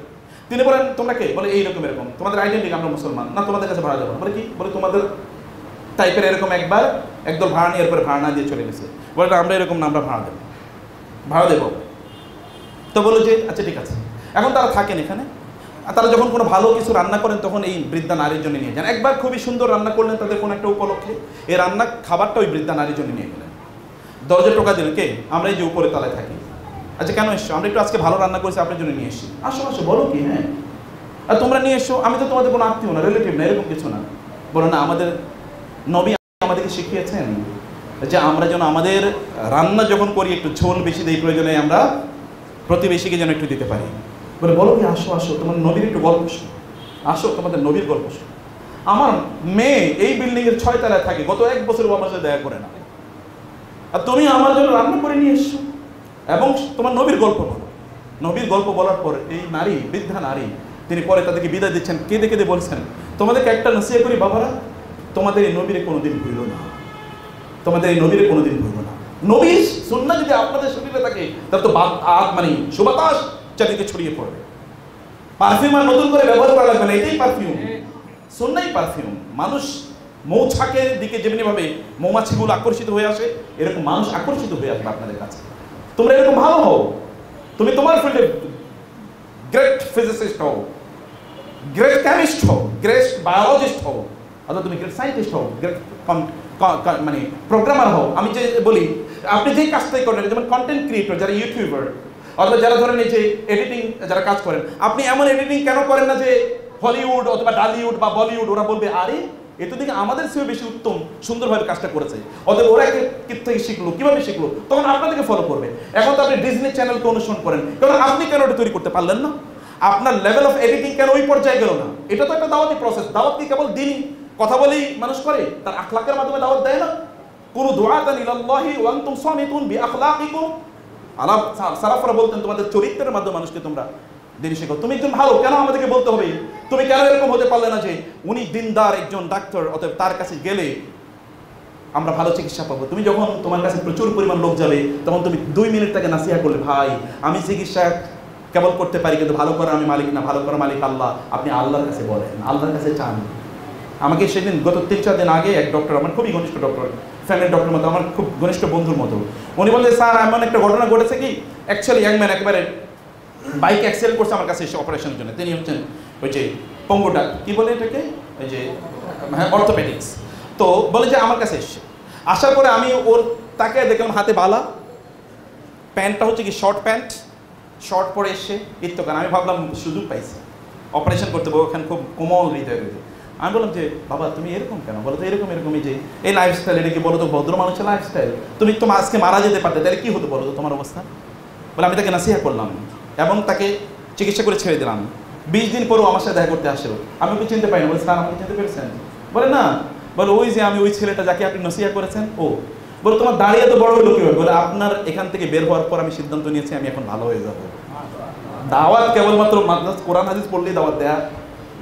তিনি বলেন তোমরা কে? বলে এইরকম এরকম। তোমাদের আইডেন্টি? আমরা মুসলমান। না, তোমাদের কাছে ভাড়া যাবো না। বলে কি? বলে তোমাদের টাইপের এরকম একবার একদল ভাড়া নিয়ে এরপরে ভাড়া না দিয়ে চলে গেছে। বলে আমরা এরকম না, আমরা ভাড়া দেবো। তো বলো যে আচ্ছা ঠিক আছে। এখন তারা থাকেন এখানে, তারা যখন কোনো ভালো কিছু রান্না করেন তখন এই বৃদ্ধা নারীর জন্য নিয়ে যান। একবার খুবই সুন্দর রান্না করলেন তাদের কোনো একটা উপলক্ষে, এই রান্না খাবারটা ওই বৃদ্ধা নারীর জন্য নিয়ে গেলেন। দরজা টোকা দিলেন, কে? আমরা এই যে উপরে তলায় থাকি। আচ্ছা কেন এসছো? আমরা একটু আজকে ভালো রান্না করেছি, আপনার জন্য নিয়ে এসছি। আসো আসো। বলো কি? হ্যাঁ। আর তোমরা নিয়ে এসো, আমি তো তোমাদের কোনো আত্মীয় না, রিলেটিভ না, এরকম কিছু না। বলো না, আমাদের নবী আমাদেরকে শিখিয়েছেন যে আমরা যেন আমাদের রান্না যখন করি একটু ঝোল বেশি দিই, প্রয়োজনে আমরা প্রতিবেশীকে যেন একটু দিতে পারি। বলে বলো কি? আসো আসো, তোমার নবীর একটু গল্প শোনো, আসো তোমাদের নবীর গল্প শোনো। আমার মেয়ে এই বিল্ডিং এর 6 তলায় থাকে, গত 1 বছর আমার সাথে দেখা করে না, আর তুমি আমার জন্য রান্না করে নিয়ে এসছো এবং তোমার নবীর গল্প বলো। নবীর গল্প বলার পর এই নারী, বৃদ্ধা নারী, তিনি পরে তাদেরকে বিদায় দিচ্ছেন, কেঁদে কেঁদে বলছেন তোমাদেরকে একটা নসিহত করি বাবারা, তোমাদের এই নবীরে কোনোদিন ভুলো না, তোমাদের এই নবীরে কোনোদিন ভুলো না। নবীর সুন্নাহ যদি আপনাদের শরীরে থাকে তাহলে তো মানে সুবাতাস চারিদিকে ছড়িয়ে পড়বে। পারফিউম আর নতুন করে ব্যবহার করা লাগবে না, এটাই পারফিউম, সুন্নাহই পারফিউম। মানুষ মৌচাকের দিকে যেমনিভাবে মৌমাছিগুলো আকর্ষিত হয়ে আসে, এরকম মানুষ আকর্ষিত হয়ে আসবে আপনাদের কাছে। তোমরা এরকম ভালো হও, তুমি তোমার ফিল্ডে গ্রেট ফিজিসিস্ট হও, গ্রেট কেমিস্ট হও, গ্রেট বায়োলজিস্ট হও, অথবা তুমি গ্রেট সায়েন্টিস্ট হও, গ্রেট মানে প্রোগ্রামার হও। আমি যে বলি আপনি যেই কাজটাই করেন, যেমন কন্টেন্ট ক্রিয়েটর, যারা ইউটিউবার, অথবা যারা ধরেন এই যে এডিটিং যারা কাজ করেন, আপনি এমন এডিটিং কেন করেন না যে হলিউড অথবা ডালিউড বা বলিউড ওরা বলবে আরে এ তো দেখি আমাদের চেয়ে বেশি উত্তম সুন্দরভাবে কাজটা করেছে, অতএব ওরা থেকে শিখলো, কিভাবে শিখলো, তখন আপনাদেরকে ফলো করবে। এখন তো আপনি ডিজনি চ্যানেলকে অনুসরণ করেন, কারণ আপনি কেন ওটা তৈরি করতে পারলেন না? আপনার লেভেল অফ এডিটিং কেন ওই পর্যায়ে গেল না? এটা তো একটা দাওয়াতি প্রসেস। দাওয়াত কি কেবল দিনই কথা বলেই মানুষ করে? তার আখলাকের মাধ্যমে দাওয়াত দেয় না? কুনু দুআতান ইলাল্লাহি ওয়া আনতুম সামিতুন বিআখলাকিকুম। আলাপ সালাফরা বলতেন তোমাদের চরিত্রের মাধ্যমে মানুষকে তোমরা দিন শেখো। তুমি একজন ভালো, কেন আমাদেরকে বলতে হবে? তুমি কেন এরকম হতে পারলে না যে উনি দিনদার একজন ডাক্তার, অতএব তার কাছে গেলে আমরা ভালো চিকিৎসা পাবো? তুমি যখন তোমার কাছে প্রচুর পরিমাণ লোক যাবে তখন তুমি 2 মিনিট তাকে নাসিহা করলে, ভাই আমি চিকিৎসা কেবল করতে পারি কিন্তু ভালো করার আমি মালিক না, ভালো করার মালিক আল্লাহ। আপনি আল্লাহর কাছে বলেন, আল্লাহর কাছে চান। আমাকে সেদিন গত 3-4 দিন আগে এক ডক্টর, আমার খুবই ঘনিষ্ঠ ডক্টর, ফ্যামিলি ডক্টর মতো, আমার খুব ঘনিষ্ঠ বন্ধুর মতো, উনি বললেন স্যার এমন একটা ঘটনা ঘটেছে কি, অ্যাকচুয়ালি ইয়াংম্যান একেবারে বাইক অ্যাক্সিডেন্ট করছে আমার কাছে এসে অপারেশনের জন্য। তিনি হচ্ছেন ওই যে পঙ্গুটা কি বলে এটাকে, ওই যে হ্যাঁ অর্থোপেডিক্স। তো বলে যে আমার কাছে এসছে, আসার পরে আমি ওর তাকে দেখলাম হাতে বালা, প্যান্টটা হচ্ছে কি শর্ট প্যান্ট, শর্ট পরে এসছে ইত্যকান। আমি ভাবলাম সুযোগ পাইছি অপারেশন করতে পারবো, ওখানে খুব কোমল হৃদয় রয়েছে। আমি বললাম যে বাবা তুমি এরকম কেন? বলো তো এরকম এরকমই যে এই লাইফস্টাইল, এটা কি বলো তো ভদ্র মানুষের লাইফস্টাইল? তুমি তোমার আজকে মারা যেতে পারতে, তাহলে কি হতো বলো তো তোমার অবস্থা? বলে আমি তাকে নাসিহা করলাম এবং তাকে চিকিৎসা করে ছেড়ে দিলাম। 20 দিন পরেও আমার সাথে দেখা করতে আসলো। আমি ওকে চিনতে পারিনি। বলে স্যার আমাকে চিনতে পেরেছেন? বলে না। বলে ওই যে আমি ওই ছেলেটা যাকে আপনি নসিহা করেছেন ও। বলে তোমার দাঁড়িয়ে তো বড় হলো কি হবে? বলে আপনার এখান থেকে বের হওয়ার পর আমি সিদ্ধান্ত নিয়েছি আমি এখন ভালো হয়ে যাবো। দাওয়াত কেবলমাত্র মাদ্রাস কোরআন হাদিস পড়লেই দাওয়াত দেয়া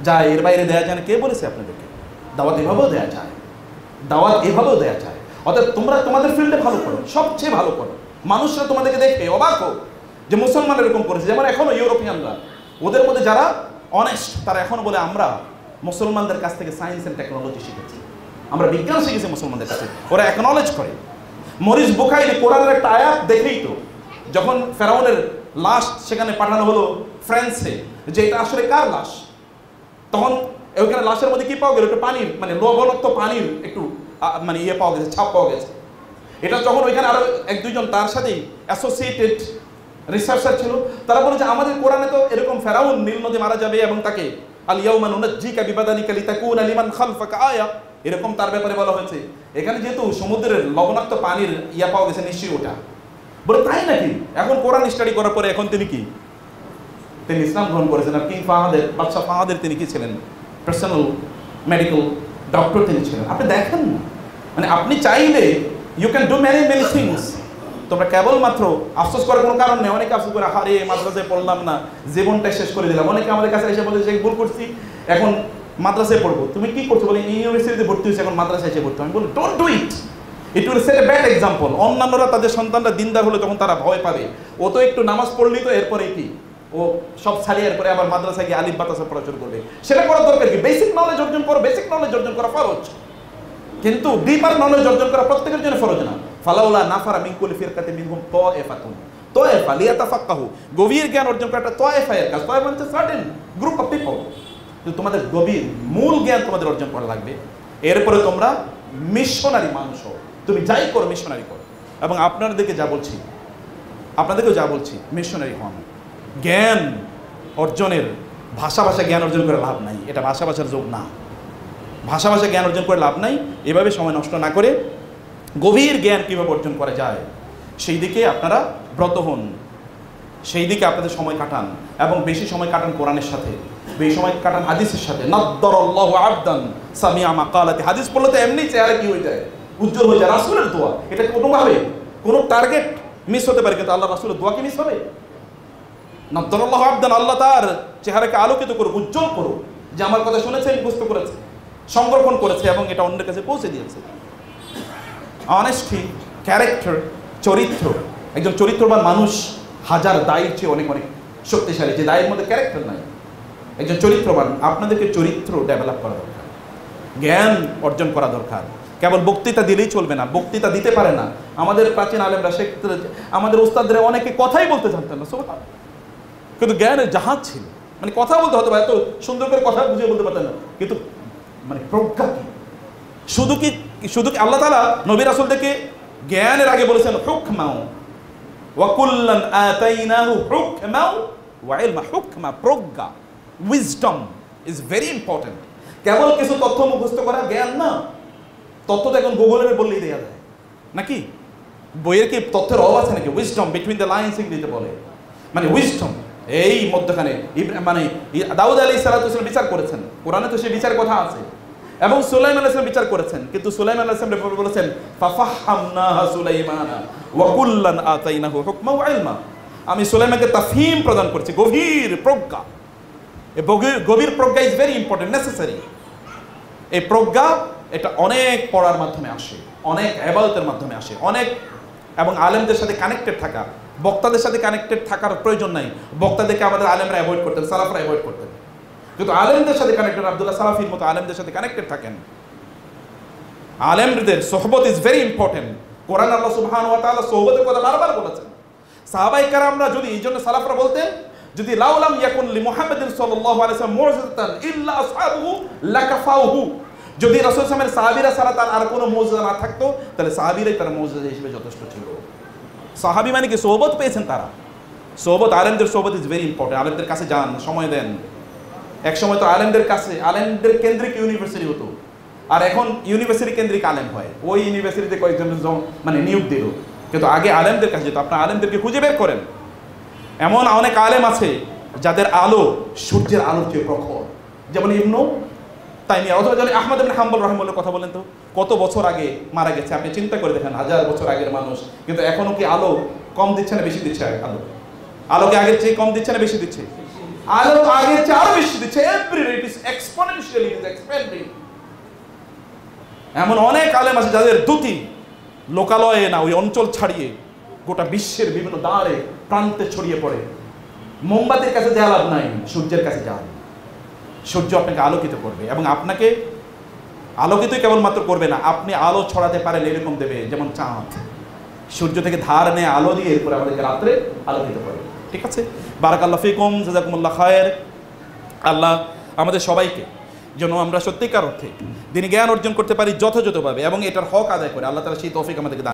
যায়, এর বাইরে দেয়া যায় না। কে বলেছে আপনাদেরকে? দাওয়াত এভাবেও দেয়া যায়, দাওয়াত এভাবেও দেয়া যায়। অর্থাৎ তোমরা তোমাদের ফিল্ডে ভালো করো, সবচেয়ে ভালো করো, মানুষরা তোমাদেরকে দেখে অবাক হোক যে মুসলমান এরকম করেছে। যেমন এখনো ইউরোপিয়ানরা, ওদের মধ্যে যারা অনেস্ট, তারা এখনো বলে আমরা মুসলমানদের কাছ থেকে সায়েন্স অ্যান্ড টেকনোলজি শিখেছি, আমরা বিজ্ঞান শিখেছি মুসলমানদের কাছে, ওরা অ্যাকনলেজ করে। মরিস বুখাইরি কোরআনের একটা আয়াত দেখেই তো, যখন ফেরাউনের লাশ সেখানে পাঠানো হলো ফ্রান্সে, যে এটা আসলে কার লাশ, তখন ওইখানে লাশের মধ্যে কি পাওয়া গেল, একটু পানির মানে লবণাক্ত পানির একটু মানে ইয়ে পাওয়া গেছে, ছাপ পাওয়া গেছে। এটা যখন ওইখানে আরো এক দুইজন তার সাথেই অ্যাসোসিয়েটেড রিসার্চার ছিল, তারা বলে যে আমাদের কোরআনে তো এরকম ফেরাউন নীল নদী মারা যাবে এবং তাকে আল ইয়াউমা নুনাজ্জিকা বিবাদানিকা লিতাকুনা লিমান খালফাকা আয়া, এরকম তার ব্যাপারে বলা হয়েছে। এখানে যেহেতু সমুদ্রের লবণাক্ত পানির ইয়া পাওয়া গেছে, নিশ্চয়ই ওটা বলে তাই নাকি। এখন কোরআন স্টাডি করার পরে এখন তিনি কি, তিনি ইসলাম গ্রহণ করেছেন। আর কিং ফাহাদের, বাদশাহ ফাহাদের তিনি কি ছিলেন, পার্সোনাল মেডিকেল ডক্টর তিনি ছিলেন। আপনি দেখেন না, মানে আপনি চাইলে you can do many many things. তোমরা কেবলমাত্র আফসোস করার কোনো কারণ নেই। অনেকে আফসোস করে, হারে মাদ্রাসায় পড়লাম না, জীবনটাই শেষ করে দিলাম। অনেকে আমাদের কাছে এসে বলে যে ভুল করছি, এখন মাদ্রাসায় পড়বো। তুমি কি করছো বলে, ইউনিভার্সিটিতে ভর্তি হয়েছে, এখন মাদ্রাসায় এসে পড়তো। আমি বলি don't do it, it will set a bad example. অন্যান্যরা তাদের সন্তানরা দিনদার হলে তখন তারা ভয় পাবে। ও তো একটু নামাজ পড়লেই তো এরপরে কি ও সব ছাড়িয়ে এরপরে আবার মাদ্রাসায় গিয়ে আলিফ বাতাসা পড়া শুরু করবে। সেটা করার দরকার কি? বেসিক নলেজ অর্জন করো, বেসিক নলেজ অর্জন করা ফরজ, কিন্তু ডিপার নলেজ অর্জন করা প্রত্যেকের জন্য ফরজ না। ফালাউলা নাফারা মিন কুল্লি ফিরকাতিন মিনহুম তায়েফাতুন, তায়েফা লিয়াতাফাক্কাহু, গভীর জ্ঞান অর্জন করা একটা তায়েফা এর কাজ। তায়েফা মানে সার্টেন গ্রুপ অফ পিপল। কিন্তু তোমাদের গভীর মূল জ্ঞান তোমাদের অর্জন করা লাগবে, এরপরে তোমরা মিশনারি মানুষ হও। তুমি যাই করো মিশনারি করো। এবং আপনাদেরকে যা বলছি, আপনাদেরকেও যা বলছি, মিশনারি হন। জ্ঞান অর্জনের ভাষা জ্ঞান অর্জন করে লাভ নাই, এটা ভাষার যোগ না। ভাষা জ্ঞান অর্জন করে লাভ নাই। এভাবে সময় নষ্ট না করে গভীর জ্ঞান কীভাবে অর্জন করা যায় সেই দিকে আপনারা ব্রত হন, সেই দিকে আপনাদের সময় কাটান। এবং বেশি সময় কাটান কোরআনের সাথে, বেশি সময় কাটান হাদিসের সাথে। নাদ্দারাল্লাহু আবদান সামিআ মাকালাতি, হাদিস পড়লে তো এমনি চেহারা কি হয়ে যায়, উজ্জ্বল হয়ে যায়। রাসূলের দোয়া, এটা কোনোভাবে কোনো টার্গেট মিস হতে পারে, কিন্তু আল্লাহ রাসূলের দোয়া কি মিস হবে? নাদ্দারাল্লাহু আবদান, আল্লাহ তার চেহারাকে আলোকিত করুক, উজ্জ্বল করুক, যে আমার কথা শুনেছে, মুখস্থ করেছে, সংরক্ষণ করেছে এবং এটা অন্যের কাছে পৌঁছে দিয়েছে। অনেস্টি, ক্যারেক্টার, চরিত্র। একজন চরিত্রবান মানুষ হাজার দায়ের চেয়ে অনেক অনেক শক্তিশালী, যে দায়ের মধ্যে ক্যারেক্টার নাই। একজন চরিত্রবান, আপনাদেরকে চরিত্র ডেভেলপ করা দরকার, জ্ঞান অর্জন করা দরকার। কেবল বক্তৃতা দিলেই চলবে না, বক্তৃতা দিতে পারে না। আমাদের প্রাচীন আলেমরা, আমাদের উস্তাদরা অনেকে কথাই বলতে জানতেন না, কিন্তু জ্ঞানের জাহাজ ছিল। মানে কথা বলতে হতো, এত সুন্দর করে কথা বুঝিয়ে বলতে পারতেন না, কিন্তু মানে প্রজ্ঞা কি। শুধু কি আল্লাহ তাআলা নবী রাসূলদেরকে জ্ঞানের আগে বলেছেন হুকমাও ওয়া কুল্লান আতাইনাহু হুকমাও ওয়া ইলমা। হুকমা, প্রজ্ঞা, উইজডম ইজ ভেরি ইম্পর্টেন্ট। কেবল কিছু তথ্য মুখস্থ করা জ্ঞান না। তথ্য তো এখন গুগলের বললেই দেওয়া যায় নাকি? বইয়ের কি তথ্যের অভাব আছে নাকি? উইজডম, বিটুইন দ্য লাইনস ইংরেজিতে বলে, মানে উইজডম। এই মধ্যখানে মানে দাউদ আলাইহিস সালাম বিচার করেছেন, কোরআনে তো সেই বিচার কথা আছে। এবং সুলাইমান আলাইহিস সালাম বিচার করেছেন, কিন্তু সুলাইমান আলাইহিস সালাম বলেছেন ফাফাহামনাহা সুলাইমানা ওয়া কুল্লান আতাইনাহু হুকমা ওয়া ইলমা। আমি সুলাইমানকে তাফহিম প্রদান করেছি, গভীর প্রজ্ঞা। এই গভীর প্রজ্ঞা ইজ ভেরি ইম্পর্টেন্ট, নেসেসারি। এই প্রজ্ঞা এটা অনেক পড়ার মাধ্যমে আসে, অনেক ইবাদতের মাধ্যমে আসে, অনেক, এবং আলেমদের সাথে কানেক্টেড থাকা, বক্তাদের সাথে কানেক্টেড থাকার প্রয়োজন নাই। বক্তাদেরকে আমাদের আলেমরা অ্যাভয়েড করতেন, সালাফরা অ্যাভয়েড করতেন, কিন্তু আলেমদের সাথে কানেক্টেড, আব্দুল্লাহ সালাফির মতো আলেমদের সাথে কানেক্টেড থাকেন। আলেমদের সোহবত is very important. Quran Allah সুবহানাহু ওয়া তাআলা সোহবতের কথা বারবার বলেছেন। সাহাবায়ে কেরামরা যদি, এই জন্য সালাফরা বলতেন, যদি লাউলাম ইয়াকুন লি মুহাম্মাদিন সাল্লাল্লাহু আলাইহি ওয়াসাল্লাম মুজিজাতান ইল্লা আসহাবুহু লাকাফাউহু, যদি রাসূল সাল্লাল্লাহু আলাইহি ওয়াসাল্লামের সাহাবীরা ছাড়া তার আর কোনো মুজিজা না থাকতো, তাহলে সাহাবীরাই তার মুজিজা হিসেবে যথেষ্ট ছিল। সাহাবী মানে কি? সোহবত পেয়েছেন তারা। সোহবত, আলেমদের সোহবত ইজ ভেরি ইম্পর্টেন্ট। আলেমদের কাছে যান, সময় দেন। এক সময় তো আলেমদের কাছে, আলেমদের কেন্দ্রিক ইউনিভার্সিটি হতো, আর এখন ইউনিভার্সিটি কেন্দ্রিক আলেম হয়। ওই ইউনিভার্সিটিতে কয়েকজন মানে নিয়োগ দিল, কিন্তু আগে আলেমদের কাছে যেত। আপনার আলেমদেরকে খুঁজে বের করেন। এমন অনেক আলেম আছে যাদের আলো সূর্যের আলোর চেয়ে প্রখর, যেমন ইবনু তাইমিয়া, অথবা যদি আহমদ ইবনে হাম্বল রাহিমাহুল্লাহ কথা বলেন তো, কত বছর আগে মারা গেছে। আপনি চিন্তা করে দেখেন, 1000 বছর আগের মানুষ, কিন্তু এখনো কি আলো কম দিচ্ছে না বেশি দিচ্ছে? আলোকে আগের চেয়ে কম দিচ্ছে না বেশি দিচ্ছে? আলো আগের চেয়ে আরো বেশি দিচ্ছে। Every rate is exponentially is expanding. এমন অনেক আলেম আছে যাদের দ্যুতি লোকালয়ে না, ওই অঞ্চল ছাড়িয়ে গোটা বিশ্বের বিভিন্ন দ্বারে প্রান্তে ছড়িয়ে পড়ে। মোমবাতির কাছে যাওয়া লাভ নাই, সূর্যের কাছে যান। সূর্য আপনাকে আলোকিত করবে এবং আপনাকে আলোকিতই কেবলমাত্র করবে না, আপনি আলো ছড়াতে পারেন এরকম দেবে, যেমন চাঁদ সূর্য থেকে ধার নেয় আলো দিয়ে, এরপরে আমাদেরকে রাত্রে আলোকিত করে। ঠিক আছে, বারাকাল্লাহ ফিকুম, জাযাকুমুল্লাহ খায়ের। আল্লাহ আমাদের সবাইকে যেন আমরা সত্যিকার অর্থে দিনী জ্ঞান অর্জন করতে পারি যথাযথভাবে এবং এটার হক আদায় করে, আল্লাহ তাআলা সেই তৌফিক আমাদেরকে দান